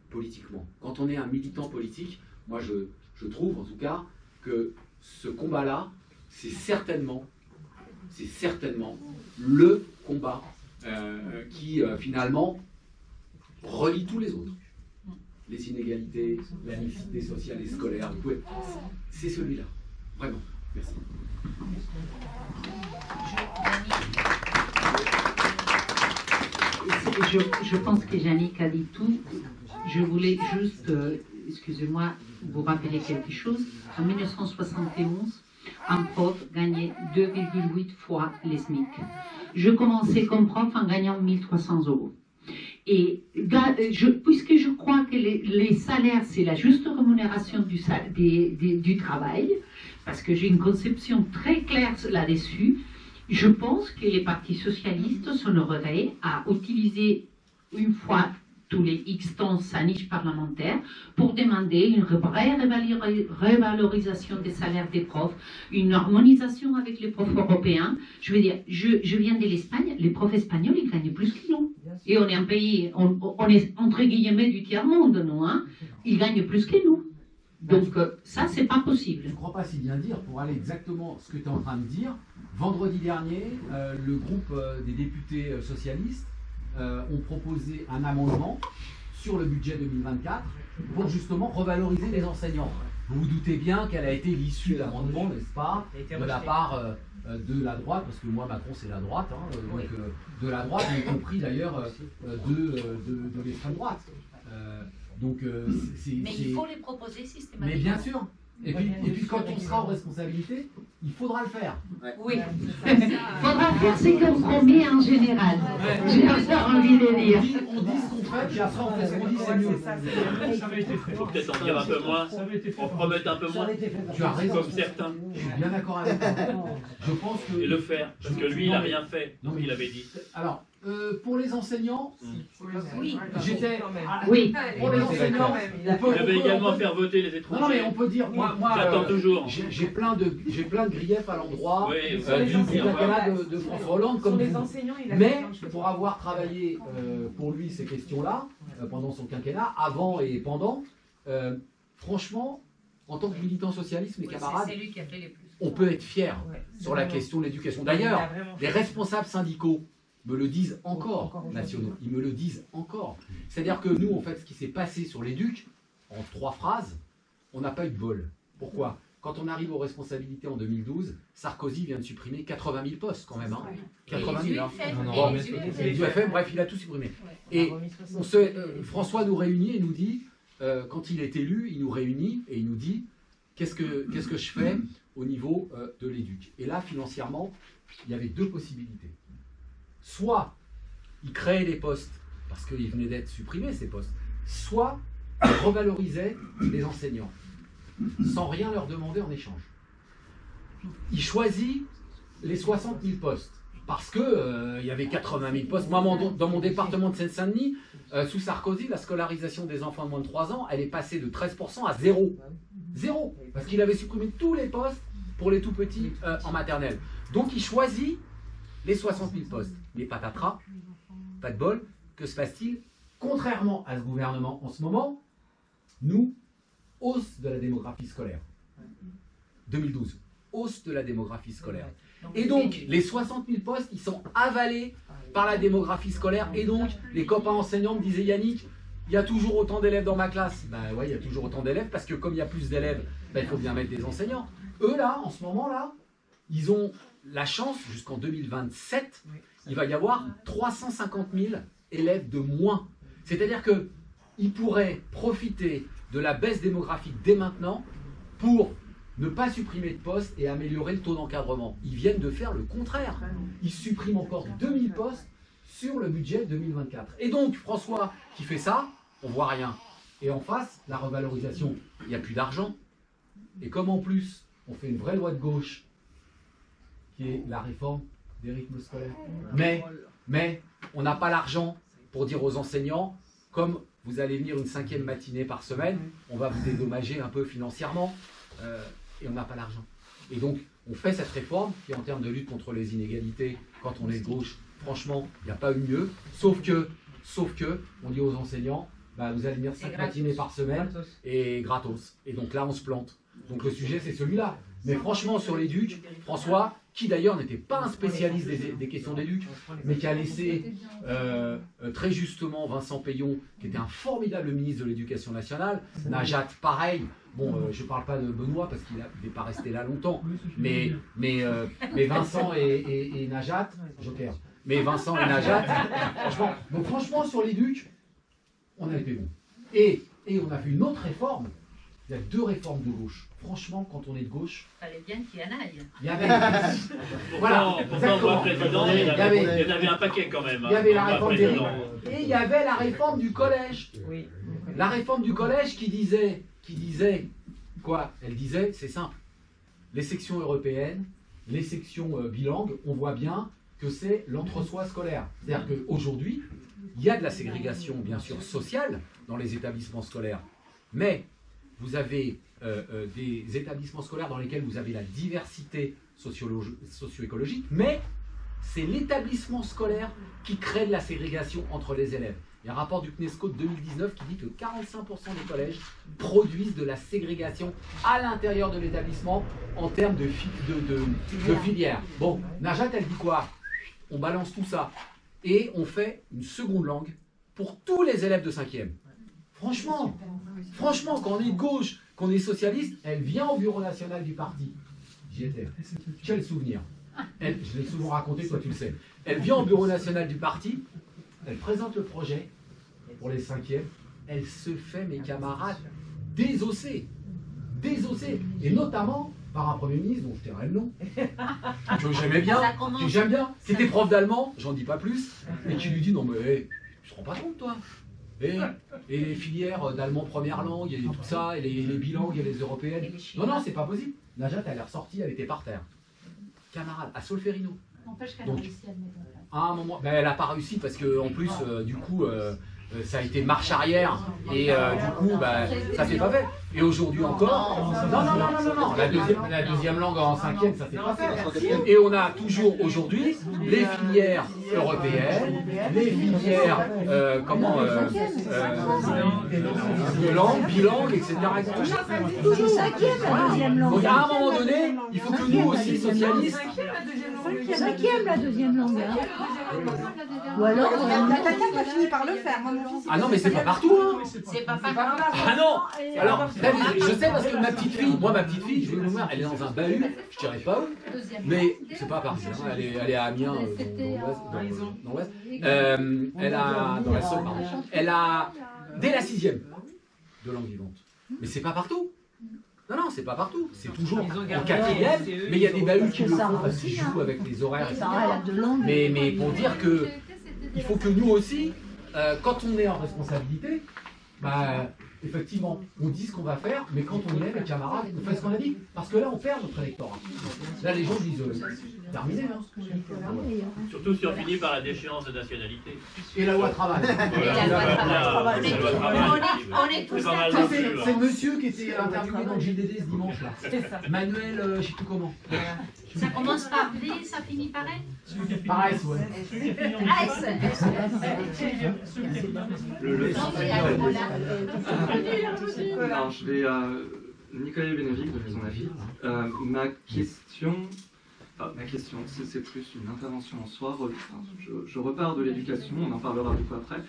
politiquement. Quand on est un militant politique, moi je trouve en tout cas que ce combat-là, c'est certainement le combat qui finalement relie tous les autres. Les inégalités, la mixité sociale et scolaire, c'est celui-là. Vraiment. Merci. Je pense que Yannick a dit tout. Je voulais juste, excusez-moi, vous rappeler quelque chose. En 1971, un prof gagnait 2,8 fois les SMIC. Je commençais comme prof en gagnant 1 300 €. Et puisque je crois que les salaires, c'est la juste rémunération du travail, parce que j'ai une conception très claire là-dessus, je pense que les partis socialistes s'honoreraient à utiliser une fois tous les X temps sa niche parlementaire pour demander une vraie revalorisation des salaires des profs, une harmonisation avec les profs européens. Je veux dire, je viens de l'Espagne, les profs espagnols, ils gagnent plus que nous. Et on est un pays, on est entre guillemets du tiers-monde, nous, hein. Ils gagnent plus que nous. Donc ça, c'est pas possible. Je ne crois pas si bien dire, pour aller exactement ce que tu es en train de dire. Vendredi dernier, le groupe des députés socialistes ont proposé un amendement sur le budget 2024 pour justement revaloriser les enseignants. Vous vous doutez bien quelle a été l'issue de l'amendement, n'est-ce pas, de la part de la droite, parce que moi Macron c'est la droite, hein, donc de la droite, y compris d'ailleurs de l'extrême droite. Mais il faut les proposer systématiquement. Mais bien sûr. Et puis quand on sera en responsabilité, il faudra le faire. Oui. Faudra faire ce qu'on promet en général. J'ai envie de dire. On dit ce qu'on fait, puis après on fait ce qu'on dit, c'est mieux. Ça avait été fait. Il faut peut-être en dire un peu moins, en promettre un peu moins, Tu as raison. comme certains, Je suis bien d'accord avec toi. Je pense que... et le faire, parce que lui, il n'a rien fait, Non, mais- il avait dit. Alors, pour les enseignants, Oui. j'étais... Oui. Pour les enseignants, on peut... Il avait également faire voter les Non, mais étrangers. on peut dire, moi J'attends toujours. j'ai plein de griefs à l'endroit Oui, du quinquennat de François Hollande, Sur comme les vous. enseignants, il a fait Mais plein de choses. pour avoir travaillé pour lui ces questions-là, pendant son quinquennat, avant et pendant, franchement, en tant que militant socialiste, mes camarades, C'est lui qui a fait les plus. on peut être fiers Ouais, sur la vraiment. question de l'éducation. Il a D'ailleurs, vraiment les fait. responsables syndicaux me le disent encore, Encore nationaux, ils me le disent encore. C'est-à-dire que nous, en fait, ce qui s'est passé sur l'éduc, en 3 phrases, on n'a pas eu de bol. Pourquoi ? Quand on arrive aux responsabilités en 2012, Sarkozy vient de supprimer 80 000 postes quand même. Hein. 80 000. Hein. Bon, les UFM, bref, il a tout supprimé. Et François nous réunit et nous dit, quand il est élu, il nous réunit et il nous dit, qu'est-ce que je fais au niveau de l'éduc ? Et là, financièrement, il y avait 2 possibilités. Soit il créait des postes, parce qu'ils venaient d'être supprimés ces postes, soit il revalorisait les enseignants, sans rien leur demander en échange. Il choisit les 60 000 postes, parce que il y avait 80 000 postes. Moi, dans mon département de Seine-Saint-Denis, sous Sarkozy, la scolarisation des enfants de moins de 3 ans, elle est passée de 13% à 0. 0, parce qu'il avait supprimé tous les postes pour les tout petits en maternelle. Donc il choisit les 60 000 postes. Mais patatras, pas de bol, que se passe-t-il ? Contrairement à ce gouvernement en ce moment, nous, hausse de la démographie scolaire. 2012, hausse de la démographie scolaire. Et donc, les 60 000 postes, ils sont avalés par la démographie scolaire. Et donc, les copains enseignants me disaient, Yannick, il y a toujours autant d'élèves dans ma classe. Ben ouais, il y a toujours autant d'élèves, parce que comme il y a plus d'élèves, ben, il faut bien mettre des enseignants. Eux, là, en ce moment-là, ils ont la chance, jusqu'en 2027, il va y avoir 350 000 élèves de moins. C'est-à-dire qu'ils pourraient profiter de la baisse démographique dès maintenant pour ne pas supprimer de postes et améliorer le taux d'encadrement. Ils viennent de faire le contraire. Ils suppriment encore 2000 postes sur le budget 2024. Et donc, François qui fait ça, on voit rien. Et en face, la revalorisation, il n'y a plus d'argent. Et comme en plus, on fait une vraie loi de gauche, qui est la réforme des rythmes scolaires. Mais on n'a pas l'argent pour dire aux enseignants, comme vous allez venir une 5e matinée par semaine, on va vous dédommager un peu financièrement, et on n'a pas l'argent. Et donc, on fait cette réforme qui, en termes de lutte contre les inégalités, quand on est de gauche, franchement, il n'y a pas eu mieux, sauf que, on dit aux enseignants, bah, vous allez venir 5 matinées par semaine, et gratos. Et donc là, on se plante. Donc le sujet, c'est celui-là. Mais franchement, sur l'éduc, François, qui d'ailleurs n'était pas un spécialiste des questions d'éduc, mais qui a laissé très justement Vincent Payon, qui était un formidable ministre de l'Éducation nationale, Najat, pareil. Bon, je ne parle pas de Benoît parce qu'il n'est pas resté là longtemps, mais Vincent et Najat, Joker. Mais Vincent et Najat, franchement, donc franchement, sur l'éduc, on a été bon. Et on a fait une autre réforme. Il y a 2 réformes de gauche. Franchement, quand on est de gauche, Il fallait bien qu'il y en aille. il y avait... voilà, Pourtant, le président, il y en avait avait un paquet quand même. il y avait la hein, réforme le des président. rythmes et il y avait la réforme du collège. Oui. La réforme du collège qui disait quoi ? Elle disait, c'est simple, les sections européennes, les sections bilingues, on voit bien que c'est l'entre-soi scolaire. C'est-à-dire qu'aujourd'hui, il y a de la ségrégation, bien sûr, sociale dans les établissements scolaires, mais vous avez des établissements scolaires dans lesquels vous avez la diversité socio-écologique, mais c'est l'établissement scolaire qui crée de la ségrégation entre les élèves. Il y a un rapport du CNESCO de 2019 qui dit que 45% des collèges produisent de la ségrégation à l'intérieur de l'établissement en termes de filière. Bon, Najat, elle dit quoi ? On balance tout ça et on fait une seconde langue pour tous les élèves de 5e. Franchement, quand on est de gauche, qu'on est socialiste, elle vient au bureau national du parti. J'y étais. Quel souvenir. Je l'ai souvent raconté, toi tu le sais. Elle vient au bureau national du parti, elle présente le projet pour les 5e, elle se fait, mes camarades, désosser. Et notamment par un Premier ministre dont je tairai le nom, que j'aimais bien, qui était prof d'allemand, j'en dis pas plus, et qui lui dit non mais hey, tu te rends pas compte toi, et les filières d'allemand première langue, et tout ça, et les bilangues, et les européennes, non c'est pas possible. Najat elle est ressortie, elle était par terre. Camarade, à Solferino. N'empêche qu'elle a réussi à le mettre en place. À un moment, ben, elle n'a pas réussi parce que en plus, du coup, ça a été marche arrière et du coup, ben, ça s'est pas fait. Et aujourd'hui encore, non, la deuxième langue en 5e, ça s'est pas fait. Et on a toujours aujourd'hui les filières européennes, les filières, bilangues, etc. C'est 5e la deuxième langue. Donc à un moment donné, il faut que nous aussi, socialistes, 5e la deuxième langue. Ou alors, Natalia qui a fini par le faire. Moi, mon fils, ah non, mais c'est pas partout, hein. C'est pas partout. Ah non. Alors, je sais parce que ma petite fille, je vais vous voir, elle est dans un bahut, je dirais pas où, mais c'est pas à Paris, hein. Elle est à Amiens, dans l'Ouest. Elle a, dans la Somme, pardon. Elle a, dès la 6e, de langue vivante. Mais c'est pas partout. Non, c'est pas partout. C'est toujours en 4e, mais il y a des bahuts qui le font parce qu'ils jouent avec les horaires, etc. Mais pour dire que il faut que nous aussi, quand on est en responsabilité, bah, effectivement, on dit ce qu'on va faire, mais quand on y est, les camarades, on fait ce qu'on a dit. Parce que là, on perd notre électorat. Là, les gens disent, terminé, hein. Surtout si on finit par la déchéance de nationalité. Et la loi travail. On est tous d'accord. C'est le monsieur qui était interviewé dans le GDD ce dimanche-là. Manuel, je sais plus comment. Ça commence par D, ça finit par S. Par S, ouais. Alors, je vais Nicolas Bénévic de Maison Lafitte. Ma question, c'est plus une intervention en soi. Je repars de l'éducation, on en parlera du coup après.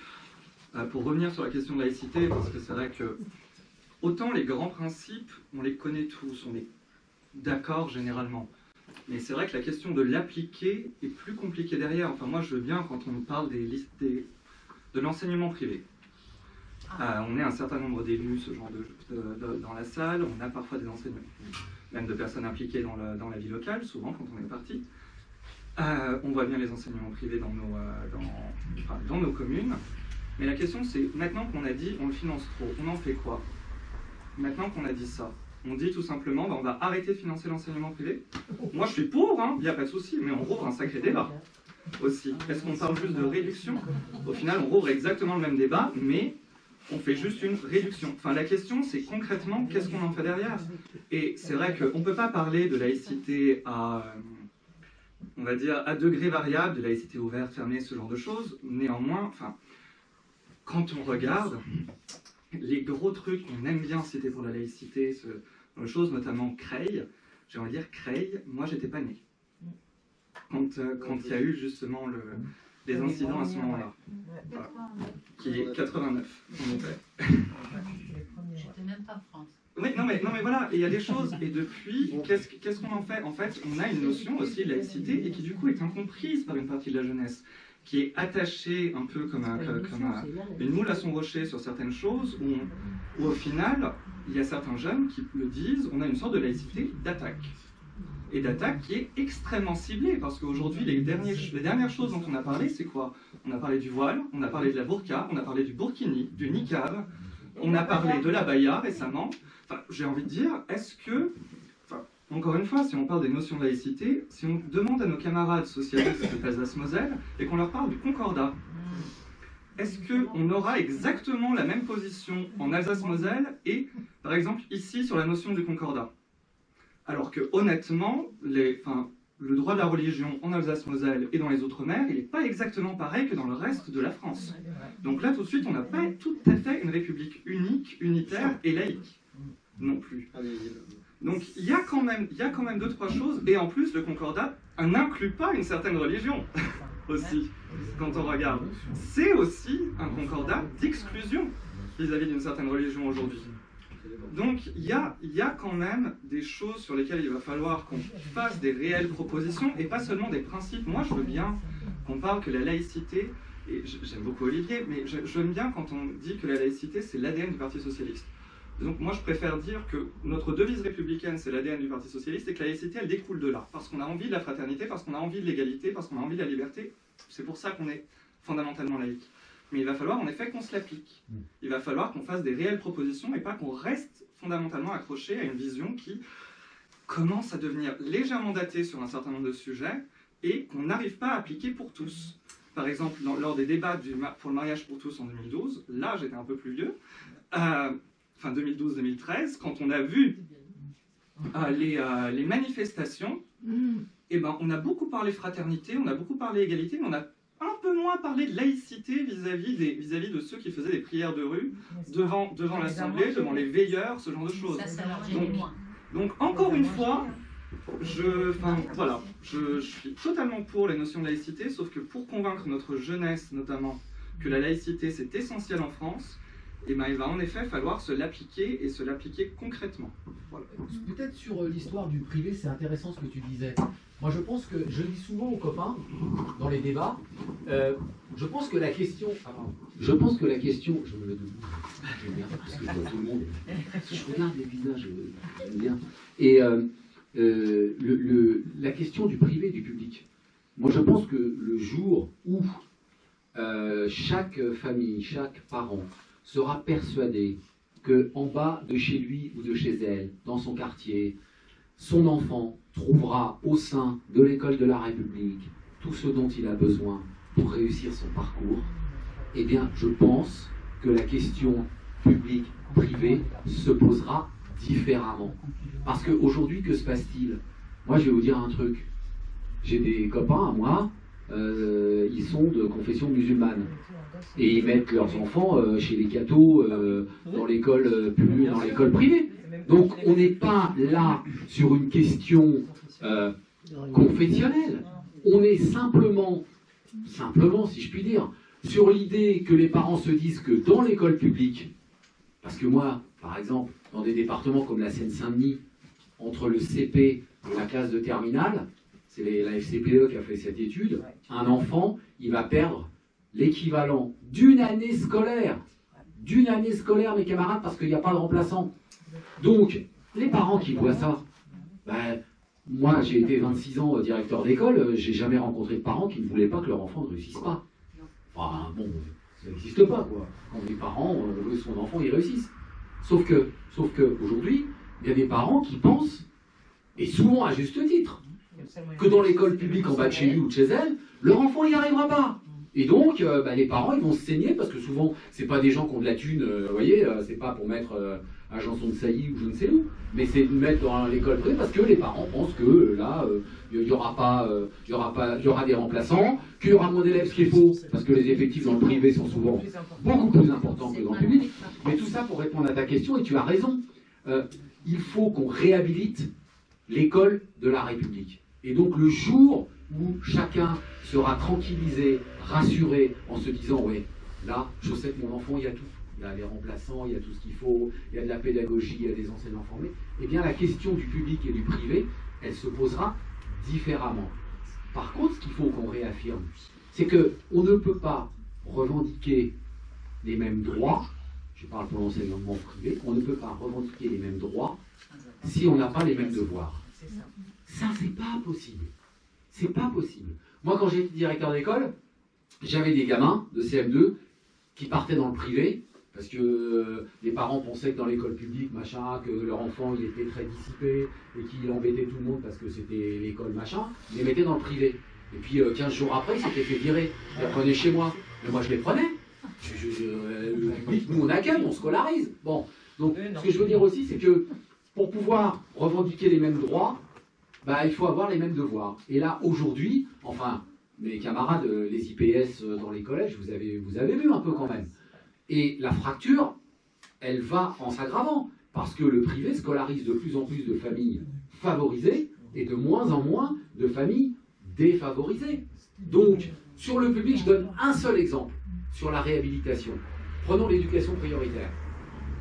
Pour revenir sur la question de laïcité, parce que c'est vrai que autant les grands principes, on les connaît tous, on est d'accord généralement. Mais c'est vrai que la question de l'appliquer est plus compliquée derrière. Enfin, moi, je veux bien quand on parle de l'enseignement privé. On est un certain nombre d'élus, ce genre dans la salle. On a parfois des enseignants, même de personnes impliquées dans la vie locale, souvent quand on est parti. On voit bien les enseignements privés dans nos communes. Mais la question, c'est maintenant qu'on a dit on le finance trop, on en fait quoi? Maintenant qu'on a dit ça, on dit tout simplement on va arrêter de financer l'enseignement privé. Moi, je suis pour, il n'y a pas de souci, mais on rouvre un sacré débat aussi. Est-ce qu'on parle juste de réduction? Au final, on rouvre exactement le même débat, mais on fait juste une réduction. Enfin, la question, c'est concrètement, qu'est-ce qu'on en fait derrière? Et c'est vrai qu'on ne peut pas parler de laïcité à, on va dire, à degré variable, de laïcité ouverte, fermée, ce genre de choses. Néanmoins, enfin, quand on regarde les gros trucs qu'on aime bien citer pour la laïcité, ce genre de choses, notamment Creil, j'ai envie de dire Creil, moi, j'étais pas né. Quand il y a eu justement les incidents à ce moment-là, voilà. Qui est 89, en effet. J'étais même pas en France. Oui, non mais voilà, et il y a des choses, et depuis, qu'est-ce qu'on en fait? En fait, on a une notion aussi de laïcité, et qui du coup est incomprise par une partie de la jeunesse, qui est attachée un peu comme une moule à son rocher sur certaines choses, où au final, il y a certains jeunes qui le disent, on a une sorte de laïcité d'attaque. Et d'attaque qui est extrêmement ciblée, parce qu'aujourd'hui, les dernières choses dont on a parlé, c'est quoi? On a parlé du voile, on a parlé de la burqa, on a parlé du burkini, du niqab, on a parlé de la baya récemment. Enfin, j'ai envie de dire, est-ce que, encore une fois, si on parle des notions de laïcité, si on demande à nos camarades socialistes d'Alsace-Moselle et qu'on leur parle du concordat, est-ce qu'on aura exactement la même position en Alsace-Moselle et, par exemple, ici, sur la notion du concordat? Alors que, honnêtement, le droit de la religion en Alsace-Moselle et dans les Outre-mer, il n'est pas exactement pareil que dans le reste de la France. Donc là, tout de suite, on n'a pas tout à fait une république unique, unitaire et laïque. Non plus. Donc il y a quand même 2-3 choses, et en plus, le concordat n'inclut pas une certaine religion, aussi, quand on regarde. C'est aussi un concordat d'exclusion. vis-à-vis d'une certaine religion aujourd'hui. Donc il y a quand même des choses sur lesquelles il va falloir qu'on fasse des réelles propositions et pas seulement des principes. Moi je veux bien qu'on parle que la laïcité, et j'aime beaucoup Olivier, mais j'aime bien quand on dit que la laïcité c'est l'ADN du Parti Socialiste. Donc moi je préfère dire que notre devise républicaine c'est l'ADN du Parti Socialiste et que la laïcité elle découle de là, parce qu'on a envie de la fraternité, parce qu'on a envie de l'égalité, parce qu'on a envie de la liberté, c'est pour ça qu'on est fondamentalement laïque. Mais il va falloir en effet qu'on se l'applique. Il va falloir qu'on fasse des réelles propositions et pas qu'on reste fondamentalement accroché à une vision qui commence à devenir légèrement datée sur un certain nombre de sujets et qu'on n'arrive pas à appliquer pour tous. Par exemple, lors des débats pour le mariage pour tous en 2012, là j'étais un peu plus vieux, enfin 2012-2013, quand on a vu les manifestations, eh ben, on a beaucoup parlé fraternité, on a beaucoup parlé égalité, mais on a un peu moins parlé de laïcité vis-à-vis de ceux qui faisaient des prières de rue devant l'Assemblée, devant les veilleurs, ce genre de choses. Donc encore une fois, je suis totalement pour les notions de laïcité, sauf que pour convaincre notre jeunesse notamment que la laïcité c'est essentiel en France, eh ben, il va en effet falloir se l'appliquer et se l'appliquer concrètement. Voilà. Peut-être sur l'histoire du privé, c'est intéressant ce que tu disais. Moi je pense que, je dis souvent aux copains, dans les débats, je pense que la question... Je me mets debout, j'aime bien, parce que je vois tout le monde. Je regarde les visages, j'aime bien. Et la question du privé et du public. Moi je pense que le jour où chaque famille, chaque parent sera persuadé qu'en bas de chez lui ou de chez elle, dans son quartier, son enfant trouvera au sein de l'école de la République tout ce dont il a besoin pour réussir son parcours, eh bien, je pense que la question publique-privée se posera différemment. Parce qu'aujourd'hui, que se passe-t-il? Moi, je vais vous dire un truc. J'ai des copains à moi, ils sont de confession musulmane. Et ils mettent leurs enfants chez les cathos dans l'école privée. Donc on n'est pas là sur une question confessionnelle. On est simplement, si je puis dire, sur l'idée que les parents se disent que dans l'école publique, parce que moi, par exemple, dans des départements comme la Seine-Saint-Denis, entre le CP et la classe de terminale, c'est la FCPE qui a fait cette étude, un enfant, il va perdre l'équivalent d'une année scolaire, mes camarades, parce qu'il n'y a pas de remplaçant. Donc, les parents qui voient ça, ben, moi j'ai été 26 ans directeur d'école, j'ai jamais rencontré de parents qui ne voulaient pas que leur enfant ne réussisse pas. Enfin, bon, ça n'existe pas, quoi. Quand les parents, on veut que son enfant y réussisse. Sauf que aujourd'hui, il y a des parents qui pensent, et souvent à juste titre, que dans l'école publique en bas de chez lui ou de chez elle, leur enfant n'y arrivera pas. Et donc, les parents, ils vont se saigner, parce que souvent, c'est pas des gens qui ont de la thune, vous voyez, c'est pas pour mettre à Janson de Sailly ou je ne sais où, mais c'est de mettre dans l'école privée, parce que les parents pensent que là, il y aura des remplaçants, qu'il y aura moins d'élèves, ce qui est faux, parce que les effectifs dans le privé sont souvent beaucoup plus importants que dans le public. Mais tout ça pour répondre à ta question, et tu as raison, il faut qu'on réhabilite l'école de la République. Et donc le jour où chacun sera tranquillisé, rassuré, en se disant « ouais, là, je sais que mon enfant, il y a tout. Il y a les remplaçants, il y a tout ce qu'il faut, il y a de la pédagogie, il y a des enseignants formés. » Eh bien, la question du public et du privé, elle se posera différemment. Par contre, ce qu'il faut qu'on réaffirme, c'est qu'on ne peut pas revendiquer les mêmes droits, je parle pour l'enseignement privé, on ne peut pas revendiquer les mêmes droits si on n'a pas les mêmes devoirs. Ça, c'est pas possible. C'est pas possible. Moi, quand j'étais directeur d'école, j'avais des gamins de CM2 qui partaient dans le privé parce que les parents pensaient que dans l'école publique, machin, que leur enfant il était très dissipé et qu'il embêtait tout le monde parce que c'était l'école, machin, ils les mettaient dans le privé. Et puis 15 jours après, ils s'étaient fait virer. Ils les prenaient chez moi. Mais moi, je les prenais. Le public, nous, on accueille, on scolarise. Bon, donc, ce que je veux dire aussi, c'est que pour pouvoir revendiquer les mêmes droits, il faut avoir les mêmes devoirs. Et là, aujourd'hui, enfin, mes camarades, les IPS dans les collèges, vous avez vu un peu quand même. Et la fracture, elle va en s'aggravant, parce que le privé scolarise de plus en plus de familles favorisées et de moins en moins de familles défavorisées. Donc, sur le public, je donne un seul exemple, sur la réhabilitation. Prenons l'éducation prioritaire.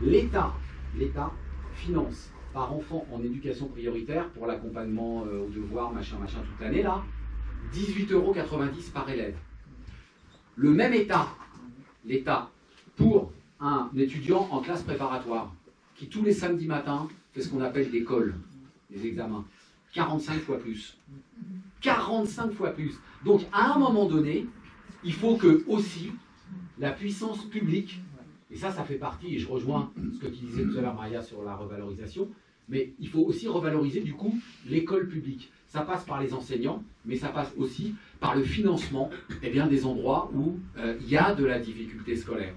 L'État finance par enfant en éducation prioritaire pour l'accompagnement aux devoirs, machin, toute l'année là, 18,90 € par élève. Le même l'État, pour un étudiant en classe préparatoire, qui tous les samedis matins fait ce qu'on appelle des cols, des examens, 45 fois plus. 45 fois plus. Donc à un moment donné, il faut que aussi la puissance publique, et ça fait partie, et je rejoins ce que tu disais tout à l'heure Maria sur la revalorisation, mais il faut aussi revaloriser du coup l'école publique. Ça passe par les enseignants, mais ça passe aussi par le financement des endroits où il y a de la difficulté scolaire.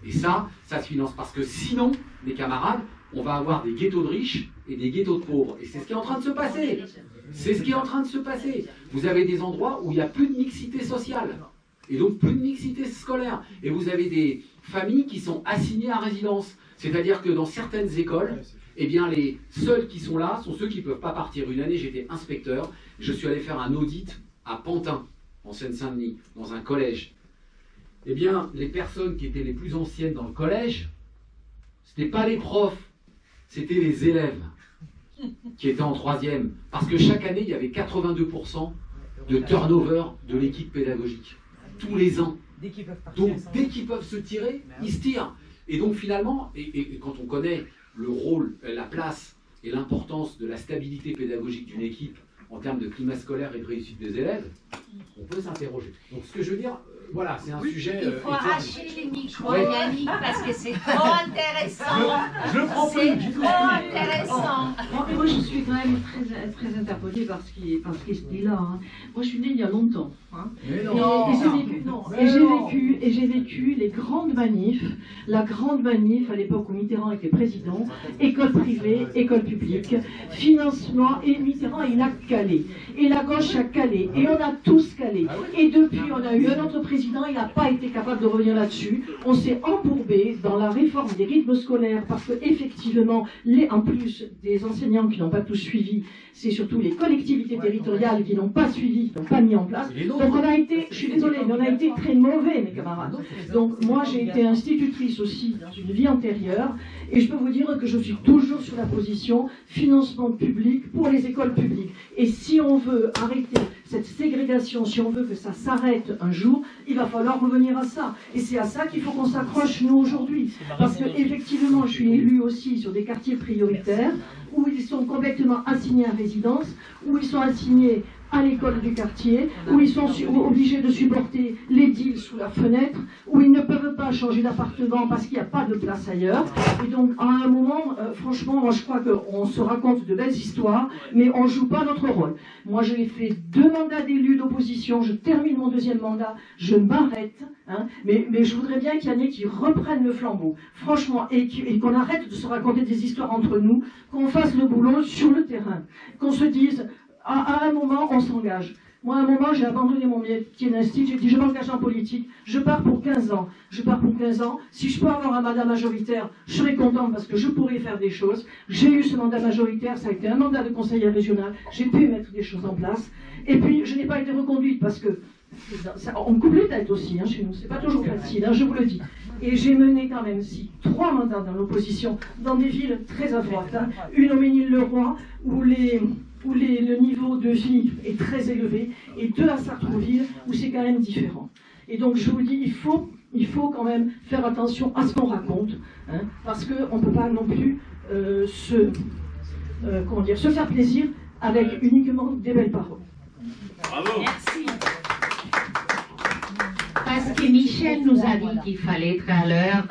Et ça se finance parce que sinon, mes camarades, on va avoir des ghettos de riches et des ghettos de pauvres. Et c'est ce qui est en train de se passer. C'est ce qui est en train de se passer. Vous avez des endroits où il y a peu de mixité sociale. Et donc peu de mixité scolaire. Et vous avez des familles qui sont assignées à résidence. C'est-à-dire que dans certaines écoles, les seuls qui sont là sont ceux qui ne peuvent pas partir. Une année, j'étais inspecteur. Je suis allé faire un audit à Pantin, en Seine-Saint-Denis, dans un collège. Les personnes qui étaient les plus anciennes dans le collège, ce n'étaient pas les profs, c'était les élèves qui étaient en troisième. Parce que chaque année, il y avait 82% de turnover de l'équipe pédagogique. Tous les ans. Donc, dès qu'ils peuvent se tirer, ils se tirent. Et donc, finalement, et quand on connaît le rôle, la place et l'importance de la stabilité pédagogique d'une équipe en termes de climat scolaire et de réussite des élèves, on peut s'interroger. Donc, ce que je veux dire, voilà, c'est un sujet... Il faut arracher les micros, Yannick, parce que c'est trop intéressant. Je le prends plus. C'est trop intéressant. Moi, je suis quand même très interpellée par ce qui se dit là. Hein. Moi, je suis née il y a longtemps. Hein. Et j'ai vécu les grandes manifs, la grande manif à l'époque où Mitterrand était président, école privée, école publique, financement, et Mitterrand, il a calé. Et la gauche a calé. Et on a tous calé. Et depuis, on a eu un autre président, il n'a pas été capable de revenir là-dessus. On s'est embourbé dans la réforme des rythmes scolaires parce qu'effectivement, en plus des enseignants qui n'ont pas tous suivi, c'est surtout les collectivités territoriales qui n'ont pas suivi, qui n'ont pas mis en place. Donc on a été, je suis désolée, mais on a été très mauvais, mes camarades. Donc moi, j'ai été institutrice aussi dans une vie antérieure, et je peux vous dire que je suis toujours sur la position financement public pour les écoles publiques. Et si on veut arrêter cette ségrégation, si on veut que ça s'arrête un jour, il va falloir revenir à ça. Et c'est à ça qu'il faut qu'on s'accroche, nous, aujourd'hui. Parce que, effectivement, je suis élue aussi sur des quartiers prioritaires où ils sont complètement assignés à résidence, où ils sont assignés à l'école du quartier, où ils sont obligés de supporter les deals sous la fenêtre, où ils ne peuvent pas changer d'appartement parce qu'il n'y a pas de place ailleurs. Et donc, à un moment, franchement, moi, je crois qu'on se raconte de belles histoires, mais on ne joue pas notre rôle. Moi, j'ai fait 2 mandats d'élu d'opposition, je termine mon 2e mandat, je m'arrête, hein, mais je voudrais bien qu'il y en ait qui reprennent le flambeau, franchement, et qu'on arrête de se raconter des histoires entre nous, qu'on fasse le boulot sur le terrain, qu'on se dise... À un moment, on s'engage. Moi, à un moment, j'ai abandonné mon métier d'instit, j'ai dit, je m'engage en politique, je pars pour 15 ans. Je pars pour 15 ans. Si je peux avoir un mandat majoritaire, je serai content parce que je pourrai faire des choses. J'ai eu ce mandat majoritaire, ça a été un mandat de conseillère régional, j'ai pu mettre des choses en place. Et puis, je n'ai pas été reconduite parce que on coupe les têtes aussi, hein, chez nous, c'est pas toujours facile, hein, je vous le dis. Et j'ai mené quand même 3 mandats dans l'opposition, dans des villes très à droite. Hein. Une au Ménil-le-Roi, où le niveau de vie est très élevé, et 2 à Sartrouville, où c'est quand même différent. Et donc je vous dis, il faut quand même faire attention à ce qu'on raconte, hein, parce qu'on ne peut pas non plus se faire plaisir avec uniquement des belles paroles. Bravo. Merci. Parce que Michel nous a dit qu'il fallait être à l'heure.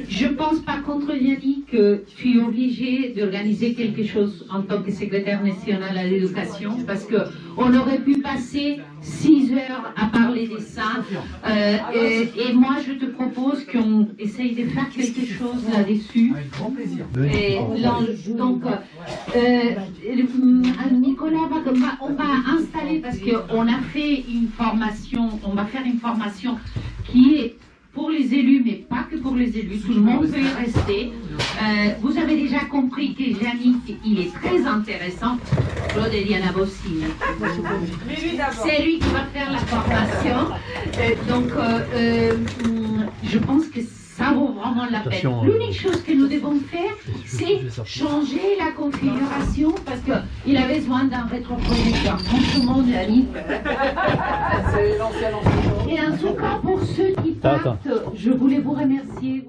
Je pense par contre, Yannick, que tu es obligé d'organiser quelque chose en tant que secrétaire national à l'éducation, parce qu'on aurait pu passer 6 heures à parler de ça. Et moi, je te propose qu'on essaye de faire quelque chose là-dessus. Grand plaisir. Donc, Nicolas, on va installer, parce qu'on a fait une formation, on va faire une formation qui est pour les élus, mais pas que pour les élus, tout le monde peut y rester. Vous avez déjà compris que Yannick, il est très intéressant. Claude et Diana Bossini. C'est lui qui va faire la formation. Donc, je pense que ça vaut vraiment la peine. L'unique chose que nous devons faire, c'est changer la configuration parce qu'il a besoin d'un rétroprojecteur. Franchement, mon ami. Et en tout cas, pour ceux qui partent, je voulais vous remercier.